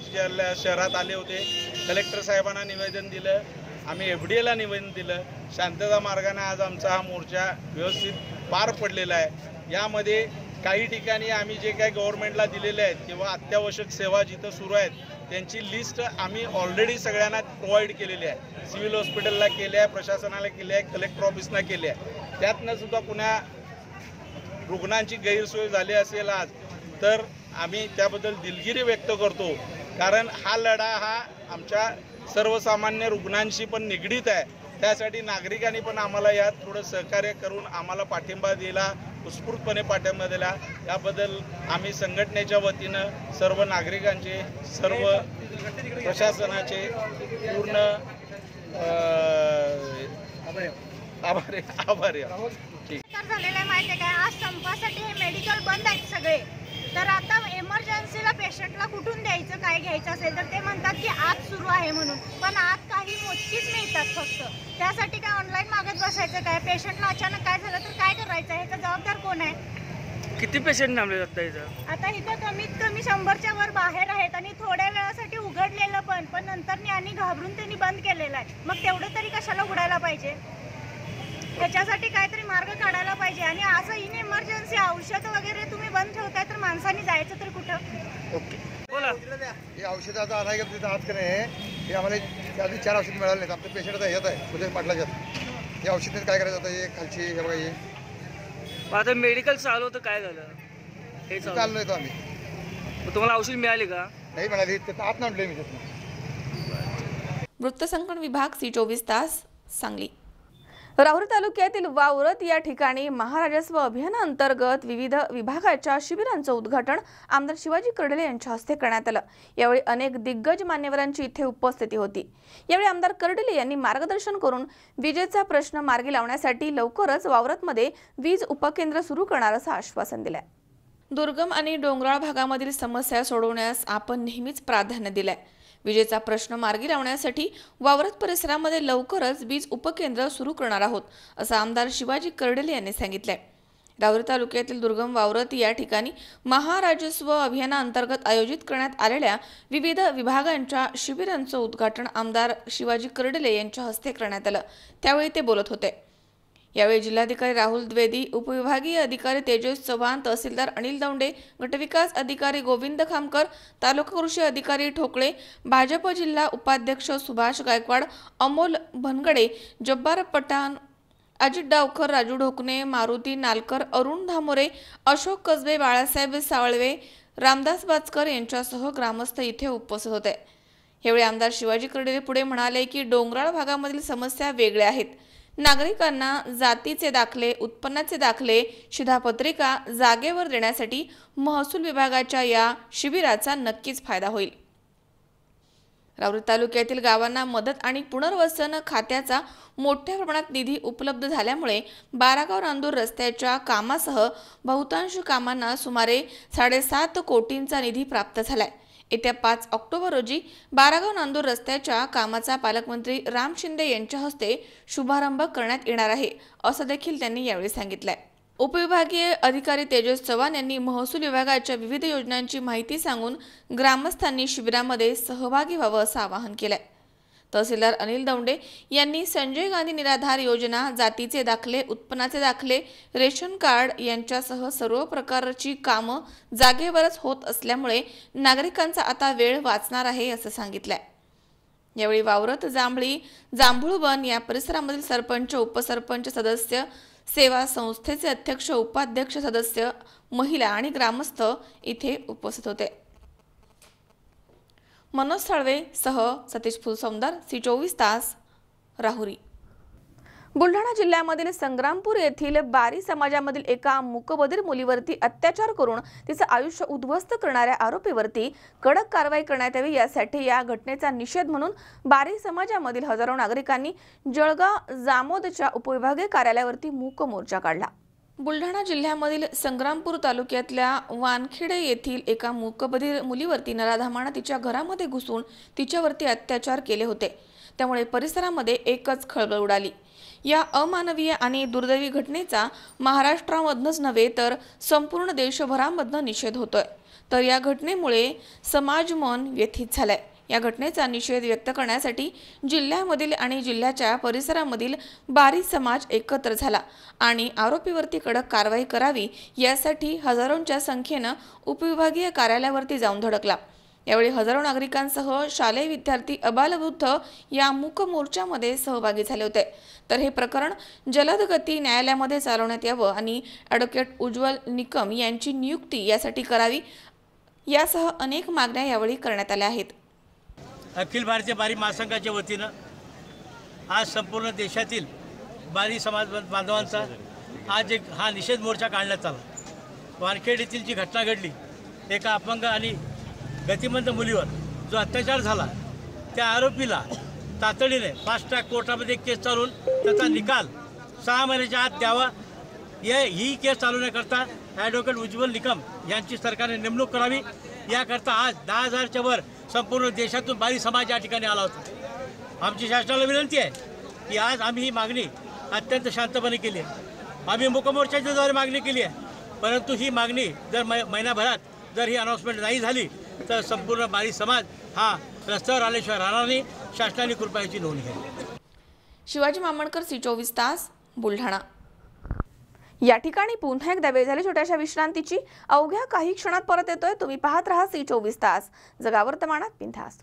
शहरात आले होते. कलेक्टर साहेबांना निवेदन दिलं, आम्ही FDAला निवेदन दिलं. शांतता मार्गाने आज आमचा हा मोर्चा व्यवस्थित पार पडलेला आहे. यामध्ये काही ठिकाणी आम्ही जे काही गव्हर्नमेंटला दिलेले आहेत किंवा अत्यावश्यक सेवा जिथं सुरू आहेत त्यांची लिस्ट आम्ही ऑलरेडी सगळ्यांना प्रोव्हाइड केलेली आहे. सिव्हिल हॉस्पिटलला केली आहे, प्रशासनाला केली आहे, कलेक्टर ऑफिसला केली आहे. त्यातनं सुद्धा पुन्हा रुग्णांची गैरसोय झाली असेल आज तर आम्ही त्याबद्दल दिलगिरी व्यक्त करतो, कारण हा लढा हा आमच्या सर्वसामान्य रुग्णांशी पण निगडीत आहे. त्यासाठी नागरिकांनी पण आम्हाला यात थोडं सहकार्य करून आम्हाला पाठिंबा दिला, उत्स्फूर्तपणे पाठिंबा दिला. याबद्दल आम्ही संघटनेच्या वतीनं सर्व नागरिकांचे, सर्व प्रशासनाचे पूर्ण आभारी झालेला आहे. माहिती आहे काय, आज संपासाठी हे मेडिकल बंद आहेत सगळे, तर आता इमर्जन्सीला पेशंटला कुठून द्यायचं, काय घ्यायचं असेल तर ते म्हणतात की आज सुरू आहे म्हणून, पण आज काही मोजकीच मिळतात फक्त. त्यासाठी काय ऑनलाईन मागत बसायचं काय? पेशंटला अचानक काय झालं तर काय करायचं, ह्याचा जबाबदार कोण आहे? किती पेशंट थांबले जातात इथं? आता इथं कमीत कमी 100च्या वर बाहेर आहेत आणि थोड्या वेळासाठी उघडलेलं पण नंतर आणि घाबरून त्यांनी बंद केलेलं आहे. मग तेवढं तरी कशाला उघडायला पाहिजे? त्याच्यासाठी काहीतरी मार्ग काढायला पाहिजे. आणि असं इन इमर्जन्सी औषध वगैरे तुम्ही बंद ठेवताय तर माणसांनी जायचं तर कुठं? ओके, बोला. हे औषधाचा आलाय का तिथं हात करे हे आम्हाला अजून 4 औषध मिळाले नाहीत. आमच्या पेशंटचा येत आहे उद्या पाटलाच्यात. हे औषध काय करायचं आता? हे खालची हे बघा, हे आता मेडिकल चालू होतं, काय झालं? हे चाललो येतो आम्ही. तुम्हाला औषध मिळाली का? नाही मिळाली, तिथं आत नांदलोय मी तिथून. वृत्तसंकलन विभाग, C24 तास, सांगली. राहुरी तालुक्यातील वावरत या ठिकाणी महाराजस्व अभियानाअंतर्गत विविध विभागाच्या शिबिरांचं उद्घाटन आमदार शिवाजी कर्डिले यांच्या हस्ते करण्यात आलं. यावेळी अनेक दिग्गज मान्यवरांची इथे उपस्थिती होती. यावेळी आमदार कर्डिले यांनी मार्गदर्शन करून विजेचा प्रश्न मार्गी लावण्यासाठी लवकरच वावरतमध्ये वीज उपकेंद्र सुरू करणार असं आश्वासन दिलंय. दुर्गम आणि डोंगराळ भागामधील समस्या सोडवण्यास आपण नेहमीच प्राधान्य दिलंय. विजेचा प्रश्न मार्गी लावण्यासाठी वावरत परिसरामध्ये लवकरच वीज उपकेंद्र सुरू करणार आहोत असं आमदार शिवाजी कर्डिले यांनी सांगितलंय. राहुरी तालुक्यातील दुर्गम वावरत या ठिकाणी महाराजस्व अभियानाअंतर्गत आयोजित करण्यात आलेल्या विविध विभागांच्या शिबिरांचं उद्घाटन आमदार शिवाजी कर्डिले यांच्या हस्ते करण्यात आलं. त्यावेळी ते बोलत होते. यावेळी जिल्हाधिकारी राहुल द्विवेदी, उपविभागीय अधिकारी तेजस चव्हाण, तहसीलदार अनिल दौंडे, गटविकास अधिकारी गोविंद खामकर, तालुका कृषी अधिकारी ठोकळे, भाजप जिल्हा उपाध्यक्ष सुभाष गायकवाड, अमोल भनगडे, जब्बार पठाण, अजित डावकर, राजू ढोकणे, मारुती नालकर, अरुण धामोरे, अशोक कसबे, बाळासाहेब सावळवे, रामदास बाचकर यांच्यासह ग्रामस्थ इथे उपस्थित होते। यावेळी आमदार शिवाजी कर्डिले पुढे म्हणाले की डोंगराळ भागामधील समस्या वेगळ्या आहेत। नागरिकांना जातीचे दाखले, उत्पन्नाचे दाखले, शिधापत्रिका जागेवर देण्यासाठी महसूल विभागाच्या या शिबिराचा नक्कीच फायदा होईल। राऊरी तालुक्यातील गावांना मदत आणि पुनर्वसन खात्याचा मोठ्या प्रमाणात निधी उपलब्ध झाल्यामुळे बारागाव नांदूर रस्त्याच्या कामासह बहुतांश कामांना सुमारे 7.5 कोटींचा निधी प्राप्त झालाय। येत्या 5 ऑक्टोबर रोजी बारागाव नांदूर रस्त्याच्या कामाचा पालकमंत्री राम शिंदे यांच्या हस्ते शुभारंभ करण्यात येणार आहे, असं देखील त्यांनी यावेळी सांगितलंय। उपविभागीय अधिकारी तेजस चव्हाण यांनी महसूल विभागाच्या विविध योजनांची माहिती सांगून ग्रामस्थांनी शिबिरामध्ये सहभागी व्हावं असं आवाहन केलंय। तहसीलदार अनिल दौंडे यांनी संजय गांधी निराधार योजना, जातीचे दाखले, उत्पन्नाचे दाखले, रेशन कार्ड यांच्यासह सर्व प्रकारची कामं जागेवरच होत असल्यामुळे नागरिकांचा आता वेळ वाचणार आहे असं सांगितलंय। यावेळी वावरत, जांभळी, जांभूळबन या परिसरामधील सरपंच, उपसरपंच सदस्य, सेवा संस्थेचे अध्यक्ष, उपाध्यक्ष सदस्य, महिला आणि ग्रामस्थ इथे उपस्थित होते। मनोज साळवे सह सतीश फुलसौंदर, C24 तास, राहुरी। बुलढाणा जिल्ह्यामधील संग्रामपूर येथील बारी समाजामधील एका मूकबधीर मुलीवरती अत्याचार करून तिचं आयुष्य उद्ध्वस्त करणाऱ्या आरोपीवरती कडक कारवाई करण्यात यावी, यासाठी या घटनेचा निषेध म्हणून बारी समाजामधील हजारो नागरिकांनी जळगाव जामोदच्या उपविभागीय कार्यालयावरती मूक मोर्चा काढला। बुलढाणा जिल्ह्यामधील संग्रामपूर तालुक्यातल्या वानखेडे येथील एका मूकबधीर मुलीवरती नराधमानं तिच्या घरामध्ये घुसून तिच्यावरती अत्याचार केले होते। त्यामुळे परिसरामध्ये एकच खळबळ उडाली। या अमानवीय आणि दुर्दैवी घटनेचा महाराष्ट्रामधनच नव्हे तर संपूर्ण देशभरामधनं निषेध होतोय। तर या घटनेमुळे समाज मन व्यथित झालाय। या घटनेचा निषेध व्यक्त करण्यासाठी जिल्ह्यामधील आणि जिल्ह्याच्या परिसरामधील बारी समाज एकत्र झाला आणि आरोपीवरती कडक कारवाई करावी यासाठी हजारोंच्या संख्येनं उपविभागीय कार्यालयावरती जाऊन धडकला। यावेळी हजारो नागरिकांसह शालेय विद्यार्थी, अबालवृद्ध या मूक मोर्चामध्ये सहभागी झाले होते। तर हे प्रकरण जलद गती न्यायालयामध्ये चालवण्यात यावं आणि ॲडव्होकेट उज्ज्वल निकम यांची नियुक्ती यासाठी करावी, यासह अनेक मागण्या यावेळी करण्यात आल्या आहेत। अखिल भारतीय बारी महासंघाच्या वतीनं आज संपूर्ण देशातील बारी समाज बांधवांचा आज एक हा निषेध मोर्चा काढण्यात आला। वानखेड येथील जी घटना घडली, एका अपंग आणि गतिमंद मुलीवर जो अत्याचार झाला, त्या आरोपीला तातडीने फास्ट ट्रॅक कोर्टामध्ये केस चालवून त्याचा निकाल 6 महिन्याच्या आत द्यावा, ही केस चालवण्याकरता ॲडव्होकेट उज्ज्वल निकम यांची सरकारने नेमणूक करावी, याकरता आज 10,000च्या वर संपूर्ण देशातून बारी समाज या ठिकाणी आला होता। आमची शासनाला विनंती आहे की आज आम्ही ही मागणी अत्यंत शांतपणे केली आहे। आम्ही मूकमोर्चाच्या द्वारे मागणी केली आहे, परंतु ही मागणी जर महिनाभरात जर ही अनाउन्समेंट नाही झाली तर संपूर्ण बारी समाज हा रस्त्यावर आल्याशिवाय राहणार नाही। शासनाने कृपा याची नोंद घ्यावी। शिवाजी मामणकर, C24 तास, बुलढाणा। या ठिकाणी पुन्हा एकदा वेळ झाली छोट्याशा विश्रांतीची। अवघ्या काही क्षणात परत येतोय। तुम्ही पाहत राहा C24 तास, जगा वर्तमानात बिनधास्त।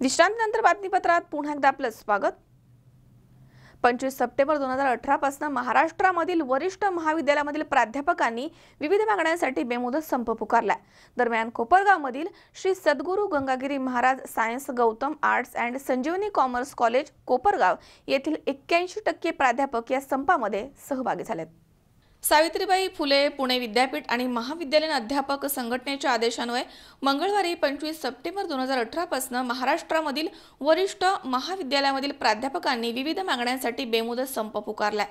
विश्रांतीनंतर बातमीपत्रात पुन्हा एकदा आपलं स्वागत। 25 सप्टेंबर 2018 पासून महाराष्ट्रामधील वरिष्ठ महाविद्यालयामधील प्राध्यापकांनी विविध मागण्यांसाठी बेमुदत संप पुकारला। दरम्यान कोपरगावमधील Shri Sadguru Gangagiri Maharaj science, Gautam arts and Sanjivani commerce college Kopargaon येथील 81% प्राध्यापक या संपामध्ये सहभागी झालेत। सावित्रीबाई फुले पुणे विद्यापीठ आणि महाविद्यालयीन अध्यापक संघटनेच्या आदेशान्वये मंगळवारी 25 सप्टेंबर 2018 पासून महाराष्ट्रामधील वरिष्ठ महाविद्यालयामधील प्राध्यापकांनी विविध मागण्यांसाठी बेमुदत संप पुकारलाय।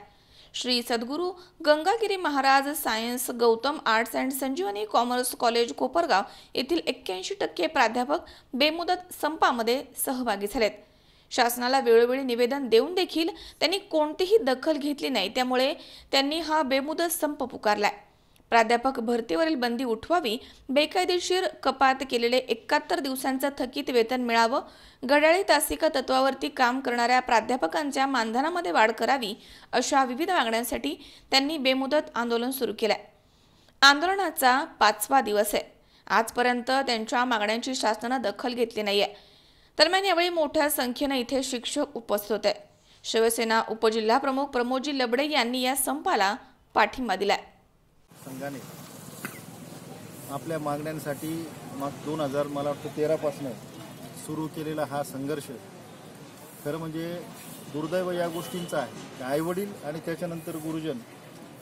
Shri Sadguru Gangagiri Maharaj science, Gautam arts and Sanjivani commerce college Kopargaon येथील 81% प्राध्यापक बेमुदत संपामध्ये सहभागी झालेत। शासनाला वेळोवेळी निवेदन देऊन देखील त्यांनी कोणतीही दखल घेतली नाही, त्यामुळे त्यांनी हा बेमुदत संप पुकारलाय। प्राध्यापक भरतीवरील बंदी उठवावी, बेकायदेशीर कपात केलेले 71 दिवसांचं थकीत वेतन मिळावं, घड्याळी तासिका तत्वावरती काम करणाऱ्या प्राध्यापकांच्या मानधनामध्ये वाढ करावी, अशा विविध मागण्यांसाठी त्यांनी बेमुदत आंदोलन सुरू केलंय. आंदोलनाचा 5वा दिवस आहे. आजपर्यंत त्यांच्या मागण्यांची शासनाने दखल घेतली नाहीये. दरम्यान यावेळी मोठ्या संख्येनं इथे शिक्षक उपस्थित होते. शिवसेना उपजिल्हाप्रमुख प्रमोदजी लबडे यांनी या संपाला पाठिंबा दिलाय. संघाने आपल्या मागण्यांसाठी 2000 मला वाटतं 13 पासून सुरू केलेला हा संघर्ष खरं म्हणजे दुर्दैव या गोष्टींचा आहे की आईवडील आणि त्याच्यानंतर गुरुजन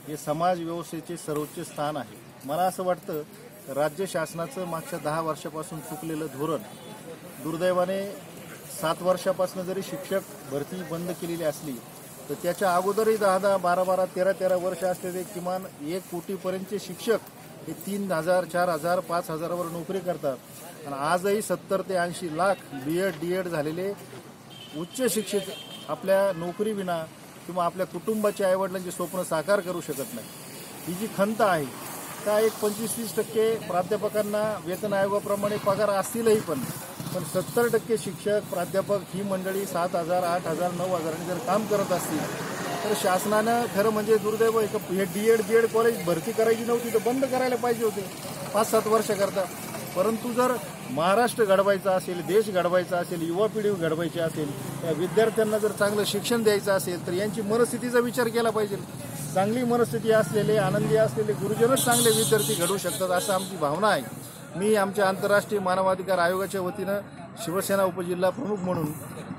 हे समाज व्यवस्थेचे सर्वोच्च स्थान आहे. मला असं वाटतं राज्य शासनाचं मागच्या 10 वर्षापासून चुकलेलं धोरण दुर्दैवाने 7 वर्षापासून जरी शिक्षक भरती बंद केलेली असली तर त्याच्या अगोदरही 10-10, 12-12, 13-13 वर्ष असलेले किमान 1 कोटीपर्यंतचे शिक्षक हे 3000, 4000, 5000वर नोकरी करतात. आणि आजही 70 ते 80 लाख BEd, DEd झालेले उच्च शिक्षित आपल्या नोकरीविना किंवा आपल्या कुटुंबाच्या आईवडिलांचे स्वप्न साकार करू शकत नाही. ही जी खंत आहे त्या एक 25-30% प्राध्यापकांना वेतन आयोगाप्रमाणे पगार असतीलही पण 70% शिक्षक प्राध्यापक ही मंडळी 7000, 8000, 9000 जर काम करत असतील तर शासनानं खरं म्हणजे दुर्दैव हे DEd, BEd कॉलेज भरती करायची नव्हती तर बंद करायला पाहिजे होते 5-7 वर्षाकरता. परंतु जर महाराष्ट्र घडवायचा असेल, देश घडवायचा असेल, युवा पिढी घडवायची असेल, त्या विद्यार्थ्यांना जर चांगलं शिक्षण द्यायचं असेल तर यांची मनस्थितीचा विचार केला पाहिजे. चांगली मनस्थिती असलेले, आनंदी असलेले गुरुजनच चांगले विद्यार्थी घडवू शकतात असं आमची भावना आहे. मी आमच्या आंतरराष्ट्रीय मानवाधिकार आयोगाच्या वतीनं शिवसेना उपजिल्हा प्रमुख म्हणून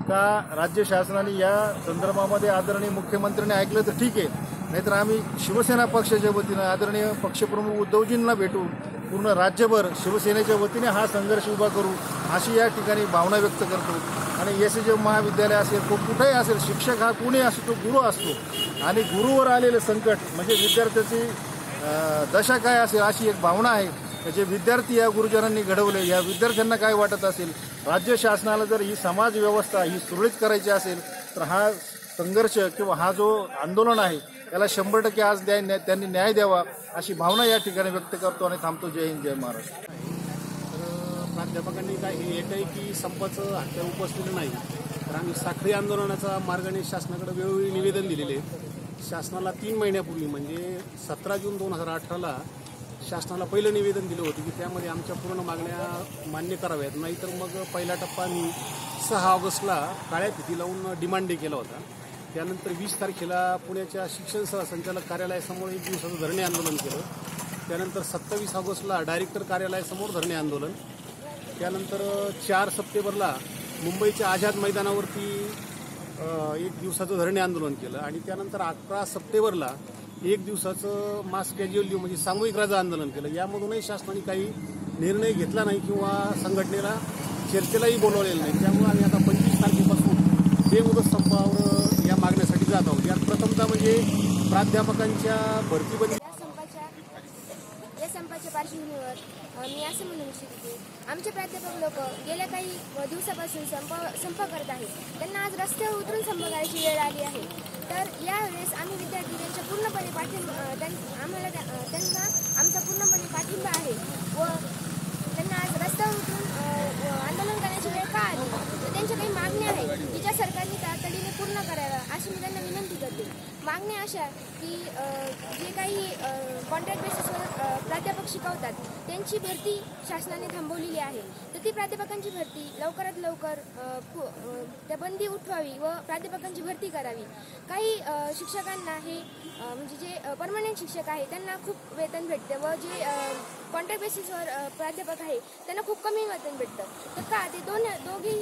का राज्य शासनाने या संदर्भामध्ये आदरणीय मुख्यमंत्र्यांनी ऐकलं तर ठीक आहे, नाहीतर आम्ही शिवसेना पक्षाच्या वतीनं आदरणीय पक्षप्रमुख उद्धवजींना भेटून पूर्ण राज्यभर शिवसेनेच्या वतीने हा संघर्ष उभा करू अशी या ठिकाणी भावना व्यक्त करतो. आणि SJM महाविद्यालय असेल, तो कुठेही असेल, शिक्षक हा कोणी असो, तो गुरु असतो. आणि गुरुवर आलेलं संकट म्हणजे विद्यार्थ्याची दशा काय असेल अशी एक भावना आहे. जे विद्यार्थी या गुरुजनांनी घडवले, या विद्यार्थ्यांना काय वाटत असेल, राज्य शासनाला जर ही समाज व्यवस्था ही सुरळीत करायची असेल तर हा संघर्ष किंवा हा जो आंदोलन आहे त्याला 100% आज त्यांनी न्याय द्यावा अशी भावना या ठिकाणी व्यक्त करतो आणि थांबतो. जय हिंद, जय महाराष्ट्र. तर प्राध्यापकांनी काय हे एकही संपाचं हत्या उपसलेलं नाही. तर आम्ही साखळी आंदोलनाचा मार्गाने शासनाकडे वेळोवेळी निवेदन दिलेले. शासनाला 3 महिन्यापूर्वी म्हणजे 17 जून 2018ला शासनाला पहिलं निवेदन दिलं होतं की त्यामध्ये आमच्या पूर्ण मागण्या मान्य कराव्यात, नाहीतर मग पहिला टप्पा मी 6 ऑगस्टला काळ्या फिती लावून डिमांड डे केला होता. त्यानंतर 20 तारखेला पुण्याच्या शिक्षण सहसंचालक कार्यालयासमोर 1 दिवसाचं धरणे आंदोलन केलं. त्यानंतर 27 ऑगस्टला डायरेक्टर कार्यालयासमोर धरणे आंदोलन. त्यानंतर 4 सप्टेंबरला मुंबईच्या आझाद मैदानावरती 1 दिवसाचं धरणे आंदोलन केलं. आणि त्यानंतर 11 सप्टेंबरला 1 दिवसाचं मास कॅज्युअल लीव्ह म्हणजे सामूहिक रजा आंदोलन केलं. यामधूनही शासनाने काही निर्णय घेतला नाही किंवा संघटनेला चर्चेलाही बोलवलेलं नाही. त्यामुळे आम्ही आता 25 तारखेपासून बेमुदत संपावर या मागण्यासाठी जात आहोत. यात प्रथमतः म्हणजे प्राध्यापकांच्या भरतीबंदी. या संपाच्या पार्श्वभूमीवर मी असं म्हणू इच्छिते, आमचे प्राध्यापक लोक गेल्या काही दिवसापासून संप करत आहेत. त्यांना आज रस्त्यावर उतरून संप करायची वेळ आली आहे. तर यावेळेस आम्ही विद्यार्थी त्यांच्या पूर्णपणे त्यांना आमचा पूर्णपणे पाठिंबा आहे व त्यांना आज रस्त्यावर उतरून आंदोलन करण्याची वेळ का आली तर त्यांच्या काही मागण्या आहेत की ज्या सरकारने तातडीने पूर्ण कराव्या अशी मी त्यांना विनंती करते. मागण्या अशा की जे काही कॉन्ट्रॅक्ट बेसिसवर प्राध्यापक शिकवतात त्यांची भरती शासनाने थांबवलेली आहे. तर ती प्राध्यापकांची भरती लवकरात लवकर त्या बंदी उठवावी व प्राध्यापकांची भरती करावी. काही शिक्षकांना हे म्हणजे जे परमनंट शिक्षक आहे त्यांना खूप वेतन भेटते व जे कॉन्ट्रॅक्ट बेसिसवर प्राध्यापक आहे त्यांना खूप कमी वेतन भेटतं. तर का ते दोघी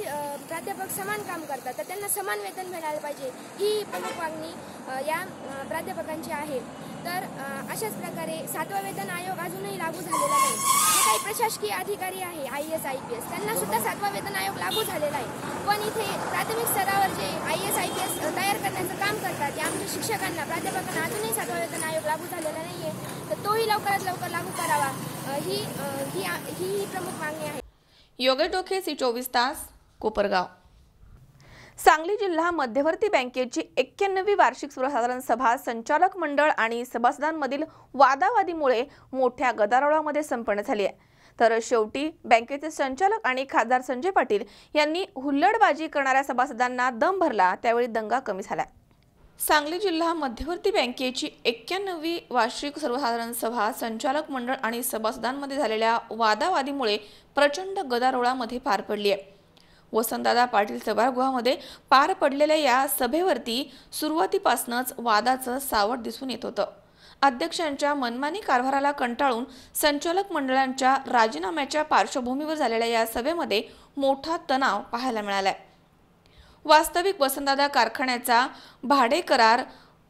प्राध्यापक समान काम करतात तर त्यांना समान वेतन मिळालं पाहिजे ही प्रमुख मागणी या प्राध्यापकांची आहे. तर अशाच प्रकारे 7वा वेतन आयोग अजूनही लागू झालेला नाही. जे काही प्रशासकीय अधिकारी आहे IAS IPS त्यांना सुद्धा 7वा वेतन आयोग लागू झालेला आहे. पण इथे प्राथमिक स्तरावर जे IAS IPS तयार करण्याचं काम करतात या आमच्या शिक्षकांना प्राध्यापकांना अजूनही 7वा वेतन आयोग लागू झालेला नाही आहे. तर तोही लवकरात लवकर लागू करावा ही प्रमुख मागणी आहे. योगेश डोके, C24 तास, कोपरगाव. सांगली जिल्हा मध्यवर्ती बँकेची 91वी वार्षिक सर्वसाधारण सभा संचालक मंडळ आणि सभासदांमधील वादावादीमुळे मोठ्या गदारोळामध्ये संपन्न झाली आहे। तर शेवटी बँकेचे संचालक आणि खासदार संजय पाटील यांनी हुल्लडबाजी करणाऱ्या सभासदांना दम भरला, त्यावेळी दंगा कमी झाला। सांगली जिल्हा मध्यवर्ती बँकेची 91वी वार्षिक सर्वसाधारण सभा संचालक मंडळ आणि सभासदांमध्ये झालेल्या वादावादीमुळे प्रचंड गदारोळामध्ये पार पडली आहे। वसंतदादा पाटील सभागृहामध्ये पार पडलेल्या या सभेवरती सुरुवातीपासूनच वादाचं सावट दिसून येत होतं। अध्यक्षांच्या मनमानी कारभाराला कंटाळून संचालक मंडळांच्या राजीनाम्याच्या पार्श्वभूमीवर झालेल्या या सभेमध्ये मोठा तणाव पाहायला मिळालाय। वास्तविक वसंतदादा कारखान्याचा भाडे करार,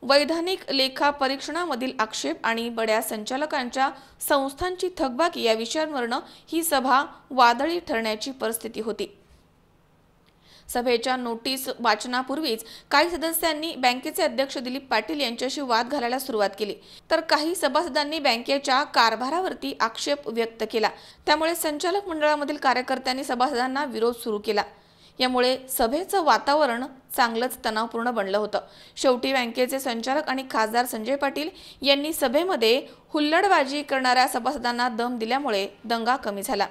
वैधानिक लेखा परीक्षणामधील आक्षेप आणि बड्या संचालकांच्या संस्थांची थकबाकी या विषयांवरून ही सभा वादळी ठरण्याची परिस्थिती होती। सभेच्या नोटीस वाचनापूर्वीच काही सदस्यांनी बँकेचे अध्यक्ष दिलीप पाटील यांच्याशी वाद घालायला सुरुवात केली, तर काही सभासदांनी बँकेच्या कारभारावरती आक्षेप व्यक्त केला। त्यामुळे संचालक मंडळामधील कार्यकर्त्यांनी सभासदांना विरोध सुरू केला। यामुळे सभेचं वातावरण चांगलंच तणावपूर्ण बनलं होतं। शेवटी बँकेचे संचालक आणि खासदार संजय पाटील यांनी सभेमध्ये हुल्लडबाजी करणाऱ्या सभासदांना दम दिल्यामुळे दंगा कमी झाला।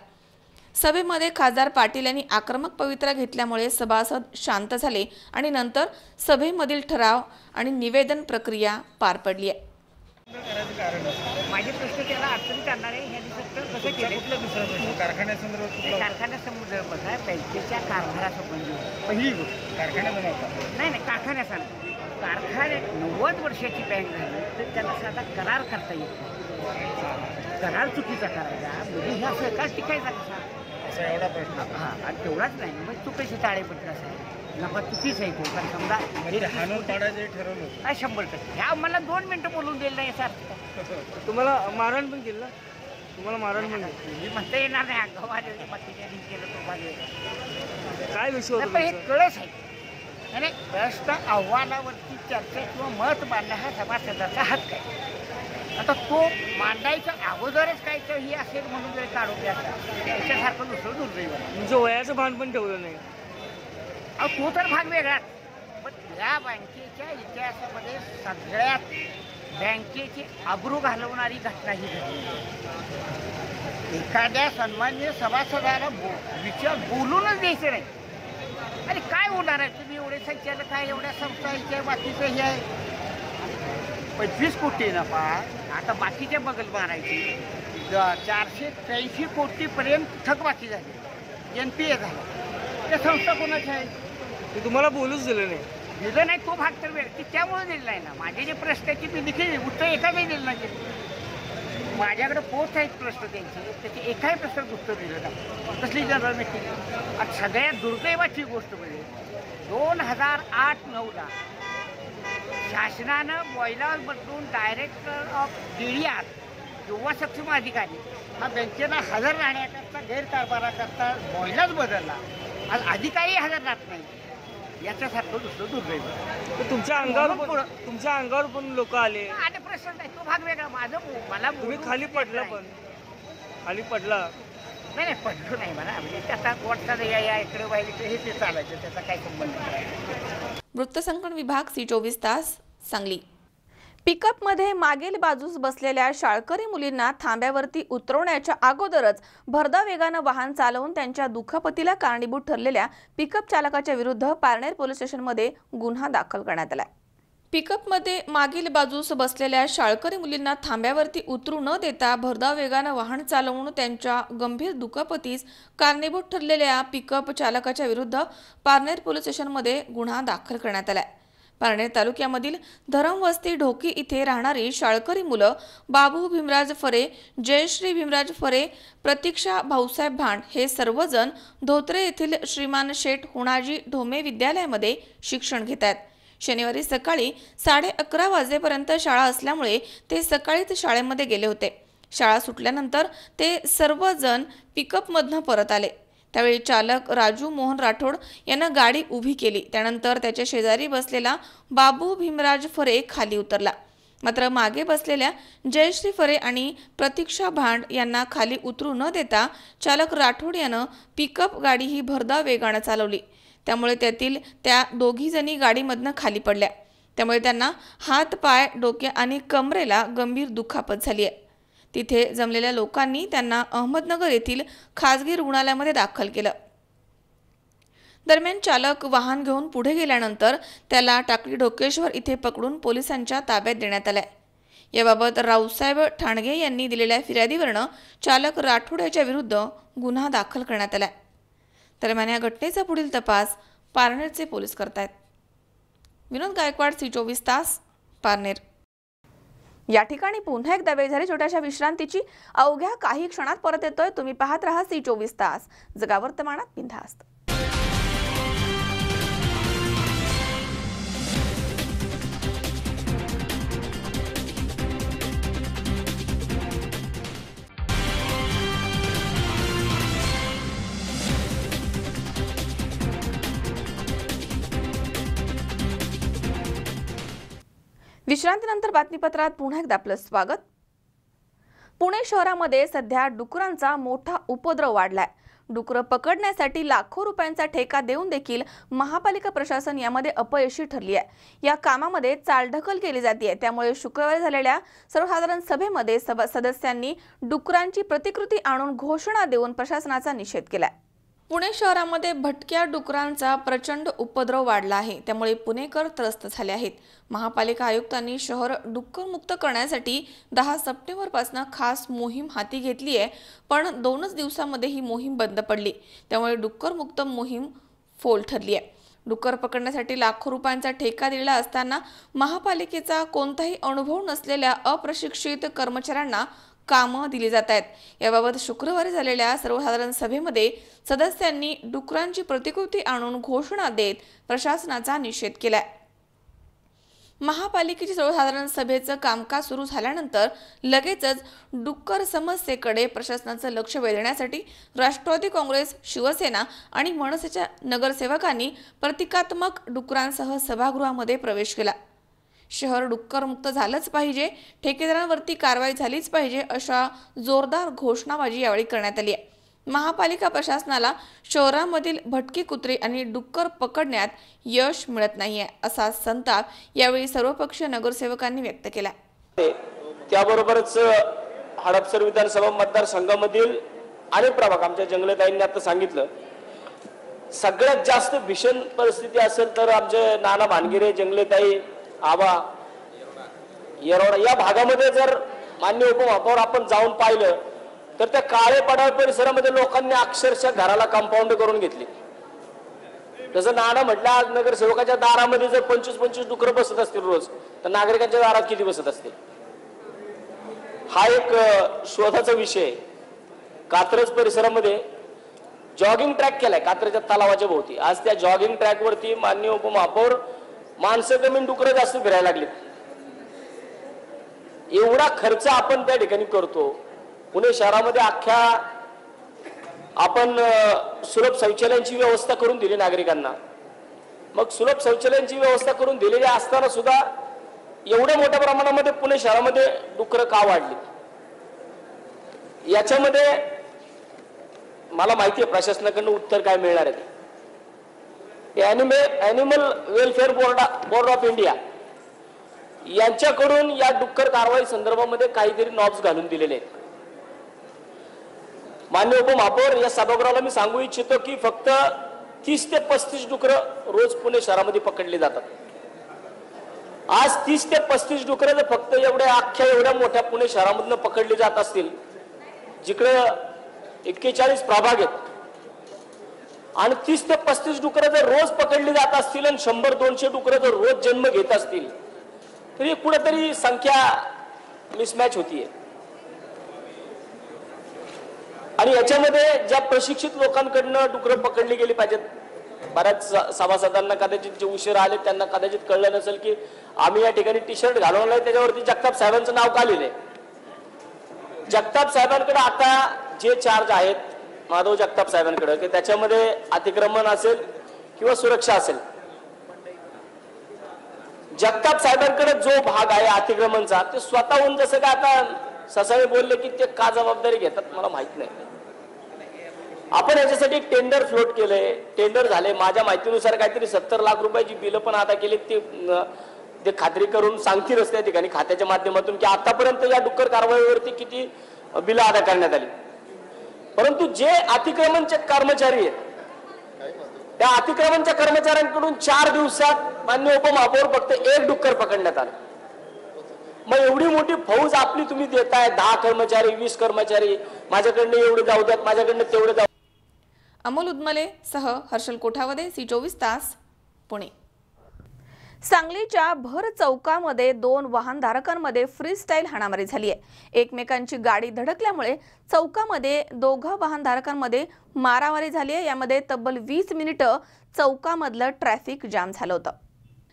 सभेमध्ये खासदार पाटील यांनी आक्रमक पवित्रा घेतल्यामुळे सभासद शांत झाले आणि नंतर सभेमधील ठराव आणि निवेदन प्रक्रिया पार पडली आहे। माझे प्रश्न त्याला अडचणीत आणणार आहे ह्यांनी फक्त कसं केलं कुठलं दुसरं प्रश्न कारखान्यासंदर्भात बँकेच्या कारभारासंबंधी पहिली गोष्ट कारखान्याचा नाही कारखान्याचा कारखाने 90 वर्षाची बँक झाली तर त्याला साधा करार करता येत नाही। करार चुकीचा करायचा म्हणजे हे असं एकाच टिकायचा कसा असा एवढा प्रश्न आणि तेवढाच नाही मग चुकीची टाळेपत्र असेल नफा चुकीच आहे तो कारण समजा हाणून पाडायचं ठरवलं काय 100% ह्या मला 2 मिनिटं बोलून दिलं नाही सर। तुम्हाला मारण पण केलं, तुम्हाला मारण पण मी म्हणता येणार नाही अंगवाले बाकीच्या केलं तो काय विषय होता? हे कळस आहे आणि प्रश्न अहवालावरती चर्चा किंवा मत मांडणं हा सभासदाचा हक्क आहे। आता तो मांडायच्या अगोदरच काय तर ही असेल म्हणून जर काढून द्यायचा त्याच्यासारखं दुसरं दुर्दैव आहे। म्हणजे वयाचं भान पण ठेवलं नाही तो तर भाग वेगळा, पण या बँकेच्या इतिहासामध्ये सगळ्यात बँकेची आबरू घालवणारी घटना ही घडली। एखाद्या सन्माननीय सभासदाला विचार बोलूनच द्यायचं नाही। अरे काय होणार आहे तुम्ही एवढे संचालक आहे एवढ्या संस्था इथे बाकीचं हे आहे 25 कोटी नफा आता बाकीच्या बगल मारायची 483 कोटीपर्यंत थकबाकी झाली NPA झाला। त्या संस्था कोणाच्या आहे ते तुम्हाला बोलूच दिलं नाही दिलं नाही तो भाग तर व्यक्ती त्यामुळे दिला नाही ना। माझे जे प्रश्नाची मी लिखित उत्तर एकाही दिलं नाही। माझ्याकडे पोस्ट आहेत प्रश्न त्यांचे त्याचे एकाही प्रश्नात उत्तर दिलं नाही कसली जनरल मीटिंग। आणि सगळ्यात दुर्दैवाची गोष्ट म्हणजे 2008-9ला शासनानं बॉयलर बदलून डायरेक्टर ऑफ DDR युवा सक्षम अधिकारी हा बँकेला हजर राहण्याकरता गैरकारभाराकरता बॉयलर बदलला, आज अधिकारी हजर राहत नाही याच्यासारखं दुसरं दुर्दैव। तुमच्या अंगावर पण लोक आले आणि प्रश्न नाही तो भाग वेगळा। माझं मला तुम्ही खाली पडला पण खाली पडला नाही पडलो नाही मला म्हणजे त्याचा कोर्टात या इकडे व्हायला हे ते चालायचं त्याचा काय संबंध नाही। वृत्तसंकलन विभाग C24 तास सांगली। पिकअपमध्ये मागील बाजूस बसलेल्या शाळकरी मुलींना थांब्यावरती उतरवण्याच्या अगोदरच भरधाव वेगानं वाहन चालवून त्यांच्या दुखापतीला कारणीभूत ठरलेल्या पिकअप चालकाच्या विरुद्ध पारनेर पोलीस स्टेशनमध्ये गुन्हा दाखल करण्यात आला। पिकअपमध्ये मागील बाजूस बसलेल्या शाळकरी मुलींना थांब्यावरती उतरू न देता भरधाव वेगानं वाहन चालवून त्यांच्या गंभीर दुखापतीस कारणीभूत ठरलेल्या पिकअप चालकाच्या विरुद्ध पारनेर पोलीस स्टेशनमध्ये गुन्हा दाखल करण्यात आला। पारनेर तालुक्यामधील धरमवस्ती ढोकी इथे राहणारी शाळकरी मुलं बाबू भीमराज फरे, जयश्री भीमराज फरे, प्रतीक्षा भाऊसाहेब भांड हे सर्वजण धोत्रे येथील श्रीमान शेठ होणाजी ढोमे विद्यालयामध्ये शिक्षण घेत आहेत। शनिवारी सकाळी 11:30 वाजेपर्यंत शाळा असल्यामुळे ते सकाळीच शाळेमध्ये गेले होते। शाळा सुटल्यानंतर ते सर्वजण पिकअपमधनं परत आले। त्यावेळी चालक राजू मोहन राठोड यानं गाडी उभी केली। त्यानंतर त्याच्या शेजारी बसलेला बाबू भीमराज फरे खाली उतरला। मात्र मागे बसलेल्या जयश्री फरे आणि प्रतीक्षा भांड यांना खाली उतरू न देता चालक राठोड यानं पिकअप गाडी ही भरधाव वेगानं चालवली। त्यामुळे त्या दोघी जणी गाडीमधनं खाली पडल्या. त्यामुळे त्यांना हात, पाय, डोके आणि कमरेला गंभीर दुखापत झाली आहे. तिथे जमलेल्या लोकांनी त्यांना अहमदनगर येथील खासगी रुग्णालयामध्ये दाखल केलं. दरम्यान चालक वाहन घेऊन पुढे गेल्यानंतर त्याला टाकळी ढोकेश्वर इथे पकडून पोलिसांच्या ताब्यात देण्यात आलाय. याबाबत रावसाहेब ठाणगे यांनी दिलेल्या फिर्यादीवरनं चालक राठोड विरुद्ध गुन्हा दाखल करण्यात आलाय. दरम्यान या घटनेचा पुढील तपास पारनेरचे पोलीस करतायत. विनोद गायकवाड, C24 तास, पारनेर. या ठिकाणी पुन्हा एकदा वेळ झाली छोट्याशा विश्रांतीची. अवघ्या काही क्षणात परत येतोय. तुम्ही पाहत राहा C24 तास, जगा वर्तमानात बिनधास्त. विश्रांतीनंतर बातमीपत्रात पुन्हा एकदा आपलं स्वागत. पुणे शहरामध्ये सध्या डुकरांचा मोठा उपद्रव वाढलाय. डुकरं पकडण्यासाठी लाखो रुपयांचा ठेका देऊन देखील महापालिका प्रशासन यामध्ये अपयशी ठरली आहे. या कामामध्ये चालढकल केली जाते. त्यामुळे शुक्रवारी झालेल्या सर्वसाधारण सभेमध्ये सदस्यांनी डुकरांची प्रतिकृती आणून घोषणा देऊन प्रशासनाचा निषेध केलाय. पुणे शहरामध्ये भटक्या डुकरांचा प्रचंड उपद्रव वाढला आहे. त्यामुळे पुणेकर त्रस्त झाले आहेत. महापालिका आयुक्तांनी शहर डुक्करमुक्त करण्यासाठी 10 सप्टेंबरपासून खास मोहीम हाती घेतली आहे. पण 2च दिवसांमध्ये ही मोहीम बंद पडली. त्यामुळे डुक्करमुक्त मोहीम फोल ठरली आहे. डुक्कर पकडण्यासाठी लाखो रुपयांचा ठेका दिलेला असताना महापालिकेचा कोणताही अनुभव नसलेल्या अप्रशिक्षित कर्मचाऱ्यांना कामं दिली जात आहेत. याबाबत शुक्रवारी झालेल्या सर्वसाधारण सभेमध्ये सदस्यांनी डुकरांची प्रतिकृती आणून घोषणा देत प्रशासनाचा निषेध केलाय. महापालिकेची सर्वसाधारण सभेचं कामकाज सुरू झाल्यानंतर लगेचच डुक्कर समस्येकडे प्रशासनाचं लक्ष वेधण्यासाठी राष्ट्रवादी काँग्रेस, शिवसेना आणि मनसेच्या नगरसेवकांनी प्रतिकात्मक डुकरांसह सभागृहामध्ये प्रवेश केला. शहर डुक्करमुक्त झालंच पाहिजे, ठेकेदारांवरती कारवाई झालीच पाहिजे अशा जोरदार घोषणाबाजी यावेळी करण्यात आली आहे. महापालिका प्रशासनाला शहरामधील भटकी कुत्रे आणि डुक्कर पकडण्यात यश मिळत नाहीये असा संताप यावेळी सर्वपक्षीय नगरसेवकांनी व्यक्त केला. त्याबरोबरच हडपसर विधानसभा मतदारसंघामधील अनेक प्रभाग आमच्या जंगलताईंनी आता सांगितलं, सगळ्यात जास्त भीषण परिस्थिती असेल तर आमचे नाना भानगिरे, जंगलताई, आबा, येरोडा या भागामध्ये जर मान्य उपमहापौर आपण जाऊन पाहिलं तर त्या काळे पडाळ परिसरामध्ये लोकांनी अक्षरशः घराला कंपाऊंड करून घेतली. जसं नाना म्हटलं, आज नगरसेवकाच्या दारामध्ये जर 25-25 डुकरं बसत असतील रोज, तर नागरिकांच्या दारात किती बसत असतील? हा एक शोधाचा विषय. कात्रज परिसरामध्ये जॉगिंग ट्रॅक केलाय कात्रजच्या तलावाच्या भोवती. आज त्या जॉगिंग ट्रॅक वरती माननीय उपमहापौर माणसं कमी डुकरं जास्त फिरायला लागली. एवढा खर्च आपण त्या ठिकाणी करतो. पुणे शहरामध्ये अख्ख्या आपण सुलभ शौचालयांची व्यवस्था करून दिली नागरिकांना. मग सुलभ शौचालयांची व्यवस्था करून दिलेली असताना सुद्धा एवढ्या मोठ्या प्रमाणामध्ये पुणे शहरामध्ये डुकरं का वाढली? याच्यामध्ये मला माहिती आहे प्रशासनाकडून उत्तर काय मिळणार आहे. Animal welfare board of India यांच्याकडून या डुक्कर कारवाई संदर्भामध्ये काहीतरी नॉब्स घालून दिलेले आहेत. मान्य उपमहापौर, या सभागृहाला मी सांगू इच्छितो की फक्त 30 ते 35 डुकरं रोज पुणे शहरामध्ये पकडली जातात. आज 30 ते 35 डुकरं जर फक्त एवढ्या मोठ्या पुणे शहरामधून पकडली जात असतील, जिकडे 41 प्रभाग आहेत, आणि 30 ते 35 डुकरं जर रोज पकडली जात असतील आणि 100-200 डुकरं जर रोज जन्म घेत असतील, तरी कुठेतरी संख्या मिसमॅच होतीये. आणि याच्यामध्ये ज्या प्रशिक्षित लोकांकडनं डुकरं पकडली गेली पाहिजेत, बऱ्याच सभासदांना कदाचित जे उशीर आले त्यांना कदाचित कळलं नसेल की आम्ही या ठिकाणी टी-शर्ट घालून आलोय, त्याच्यावरती जगताप साहेबांचं नाव का लिहिलंय. जगताप साहेबांकडे आता जे चार्ज आहेत, माधव जगताप साहेबांकडे, की त्याच्यामध्ये अतिक्रमण असेल किंवा सुरक्षा असेल, जगताप साहेबांकडे जो भाग आहे अतिक्रमणचा, ते स्वतःहून, जसं काय आता ससावे बोलले की ते का जबाबदारी घेतात मला माहित नाही. आपण याच्यासाठी टेंडर फ्लोट केलंय, टेंडर झाले. माझ्या माहितीनुसार काहीतरी 70 लाख रुपयाची बिलं पण आता केली. ते खात्री करून सांगतीलच त्या ठिकाणी खात्याच्या माध्यमातून की आतापर्यंत या डुक्कर कारवाईवरती किती बिलं अदा करण्यात आली. परंतु जे अतिक्रमणचे कर्मचारी आहेत त्या अतिक्रमणच्या कर्मचाऱ्यांकडून 4 दिवसात माननीय उपमहापौर फक्त 1 डुक्कर पकडण्यात आलं. मग एवढी मोठी फौज आपली तुम्ही देताय, 10 कर्मचारी 20 कर्मचारी, माझ्याकडनं एवढे जाऊ द्यात, माझ्याकडनं तेवढे जाऊ. अमोल उदमले सह हर्षल कोठावदे, सी24 तास, पुणे. सांगलीच्या भर चौकामध्ये 2 वाहनधारकांमध्ये फ्रीस्टाईल हाणामारी झाली आहे. एकमेकांची गाडी धडकल्यामुळे चौकामध्ये दोघा वाहनधारकांमध्ये मारामारी झाली आहे. यामध्ये तब्बल 20 मिनिटं चौकामधलं ट्रॅफिक जाम झालं होतं.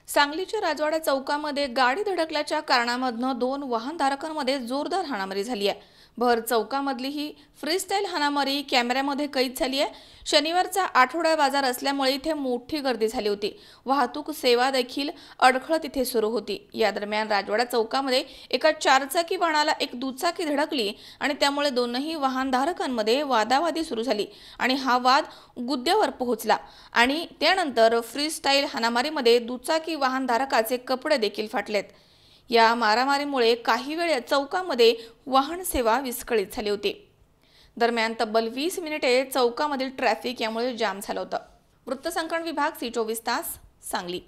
सांगलीच्या राजवाडा चौकामध्ये गाडी धडकल्याच्या कारणामधनं 2 वाहनधारकांमध्ये जोरदार हाणामारी झाली आहे. भर चौकामधली ही फ्रीस्टाईल हाणामारी कॅमेऱ्यामध्ये कैद झाली आहे. शनिवारचा आठवडा बाजार असल्यामुळे इथे मोठी गर्दी झाली होती. वाहतूक सेवा देखील अडखळत इथे सुरू होती. या दरम्यान राजवाडा चौकामध्ये एका 4चाकी वाहनाला एक दुचाकी धडकली आणि त्यामुळे दोनही वाहनधारकांमध्ये वादावादी सुरू झाली आणि हा वाद गुद्द्यावर पोहोचला आणि त्यानंतर फ्रीस्टाईल हाणामारीमध्ये दुचाकी वाहनधारकाचे कपडे देखील फाटलेत. या मारामारीमुळे काही वेळ चौकामध्ये वाहन सेवा विस्कळीत झाली होती. दरम्यान तब्बल 20 मिनिटे चौकामधील ट्रॅफिक यामुळे जाम झालं होतं. वृत्तसंकलन विभाग, सी24 तास, सांगली.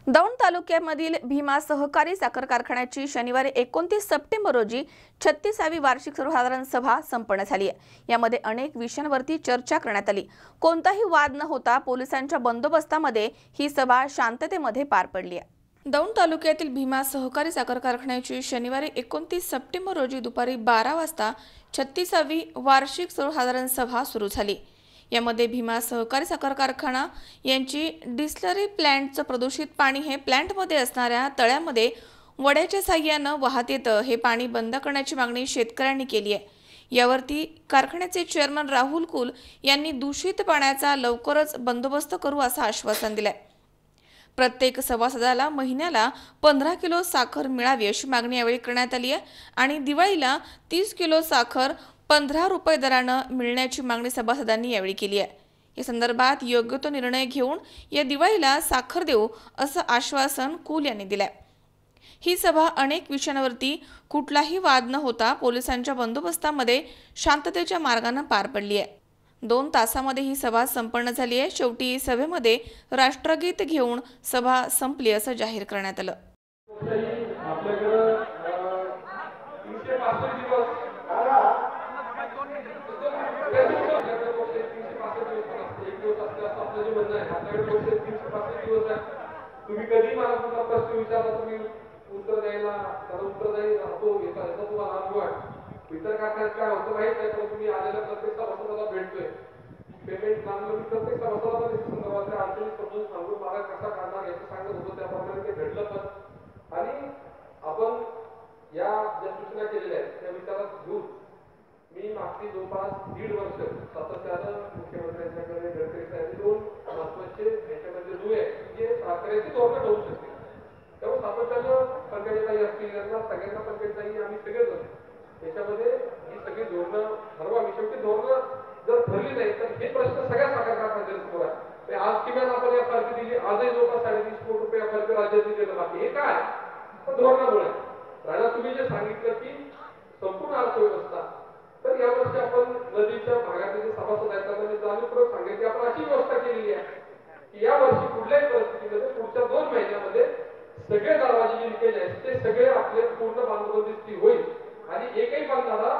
दौंड तालुक्यामधील भीमा सहकारी साखर कारखान्याची शनिवारी 29 सप्टेंबर रोजी 36वी वार्षिक सर्वसाधारण सभा संपन्न झाली आहे. यामध्ये अनेक विषयांवरती चर्चा करण्यात आली. कोणताही वाद न होता पोलिसांच्या बंदोबस्तामध्ये ही सभा शांततेमध्ये पार पडली आहे. दौंड तालुक्यातील भीमा सहकारी साखर कारखान्याची शनिवारी 29 सप्टेंबर रोजी दुपारी 12 वाजता 36वी वार्षिक सर्वसाधारण सभा सुरू झाली. यामध्ये भीमा सहकारी साखर कारखाना यांची डिस्लरी प्लांटचं प्रदूषित पाणी हे प्लांटमध्ये असणाऱ्या तळ्यामध्ये वड्याच्या साह्यानं वाहत येतं. हे पाणी बंद करण्याची मागणी शेतकऱ्यांनी केली आहे. यावरती कारखान्याचे चेअरमन राहुल कुल यांनी दूषित पाण्याचा लवकरच बंदोबस्त करू असं आश्वासन दिलंय. प्रत्येक सभासदाला महिन्याला 15 किलो साखर मिळावी अशी मागणी यावेळी करण्यात आली आहे आणि दिवाळीला 30 किलो साखर 15 रुपये दरानं मिळण्याची मागणी सभासदांनी यावेळी केली आहे. या संदर्भात योग्य तो निर्णय घेऊन या दिवाळीला साखर देऊ असं आश्वासन कुल यांनी दिलंय. ही सभा अनेक विषयांवरती कुठलाही वाद न होता पोलिसांच्या बंदोबस्तामध्ये शांततेच्या मार्गाने पार पडली आहे. 2 तासामध्ये ही सभा संपन्न झाली आहे. शेवटी सभेमध्ये राष्ट्रगीत घेऊन सभा संपली असं जाहीर करण्यात आलं. तुम्ही कधी मला तुमचा प्रश्न विचारला तुम्ही उत्तर द्यायला उत्तरदायी राहतो याचा तुम्हाला अनुभव आहे. इतर कारखान्यात काय होतं माहित नाही, पण तुम्ही आलेल्या प्रत्येक सभासदाला भेटतोय. पेमेंट चांगलं मी प्रत्येक सभासदाला त्याच्या संदर्भातल्या अडचणी समजून सांगून मला कसा काढणार याचं सांगत होतो. त्याप्रमाणे ते घडलं पण आणि आपण या ज्या सूचना केलेल्या आहेत त्या विचारात घेऊन मी मागची जवळपास 1.5 वर्ष सातत्यानं मुख्यमंत्र्यांच्याकडे गडकरी साहेब 2 महत्वाचे याच्यामध्ये दुवे जे साखरेची धोरणं ठेवू शकते. त्यामुळे सातत्यानं पंकजताई असतील यांना सगळ्यांना पंकजताई आम्ही सगळेजण याच्यामध्ये ही सगळी धोरणं ठरवावी. शेवटी धोरणं जर ठरली नाही तर हे प्रश्न सगळ्या साखर कारखान्यांसमोर आहे. आज किमान आपण या फारकी दिली, आजही जवळपास 3.5 कोटी रुपये या फारकी राज्यात दिलेलं बाकी. हे काय तर धोरणामुळे राणा तुम्ही जे सांगितलं की संपूर्ण अर्थव्यवस्था, तर यावर्षी आपण नदीच्या भागातील जे सभासद आहेत त्यांना मी जाणीवपूर्वक सांगेन की आपण अशी व्यवस्था केलेली आहे की यावर्षी कुठल्याही परिस्थितीमध्ये पुढच्या 2 महिन्यामध्ये सगळे दरवाजे जे लिकेज आहेत ते सगळे आपले पूर्ण बांधबंदिस्ती होईल आणि एकही बंधारा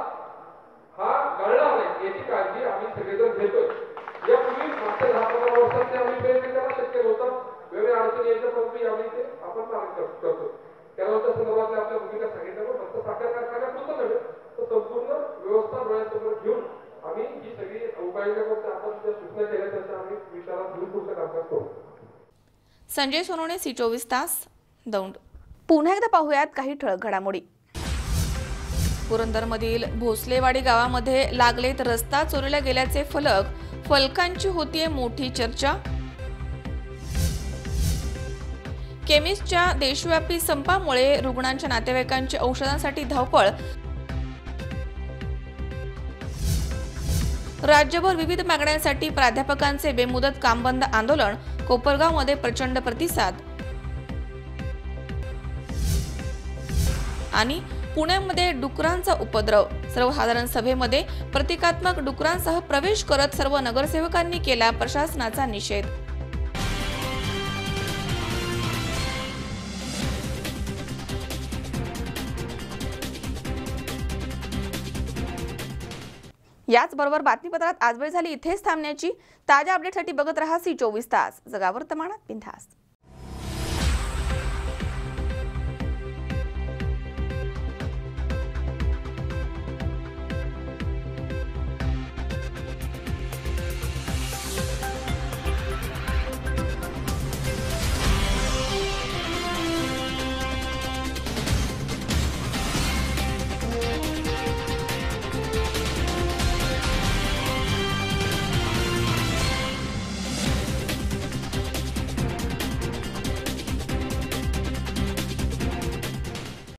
हा गळणार नाही याची काळजी आम्ही सगळेजण घेतोय. यापूर्वी मागच्या 10-15 वर्षात ते आम्ही प्रयत्न करायला शक्य नव्हतं. वेगवेगळ्या अडचणी यायच्या परंतु यावेळी ते आपण मार्ग करतो. त्यानंतर संदर्भातल्या आपल्या भूमिका सांगितल्यामुळे फक्त साखर कारखान्यापुरतं नव्हे तर संपूर्ण व्यवस्था डोळ्यासमोर घेऊन आम्ही ही सगळी उपाययोजना करतो. आपण ज्या सूचना केल्या त्याच्या आम्ही विचारात घेऊन पुढचं कामकाज करू. संजय सोनवणे, सी24 तास, दौंड. पुन्हा एकदा पाहूयात काही ठळक घडामोडी. पुरंदरमधील भोसलेवाडी गावामध्ये लागलेत रस्ता चोरीला गेल्याचे फलकांची होतीये मोठी चर्चा. केमिस्टच्या देशव्यापी संपामुळे रुग्णांच्या नातेवाईकांची औषधांसाठी धावपळ. राज्यभर विविध मागण्यांसाठी प्राध्यापकांचे बेमुदत काम बंद आंदोलन, कोपरगावमध्ये प्रचंड प्रतिसाद. आणि पुण्यामध्ये डुकरांचा उपद्रव, सर्वसाधारण सभेमध्ये प्रतिकात्मक डुकरांसह प्रवेश करत सर्व नगरसेवकांनी केला प्रशासनाचा निषेध. याचबरोबर बातमीपत्रात आज वेळ झाली इथेच थांबण्याची. ताज्या अपडेटसाठी बघत रहा C24 तास. जगावर तमानात बिनधास्त.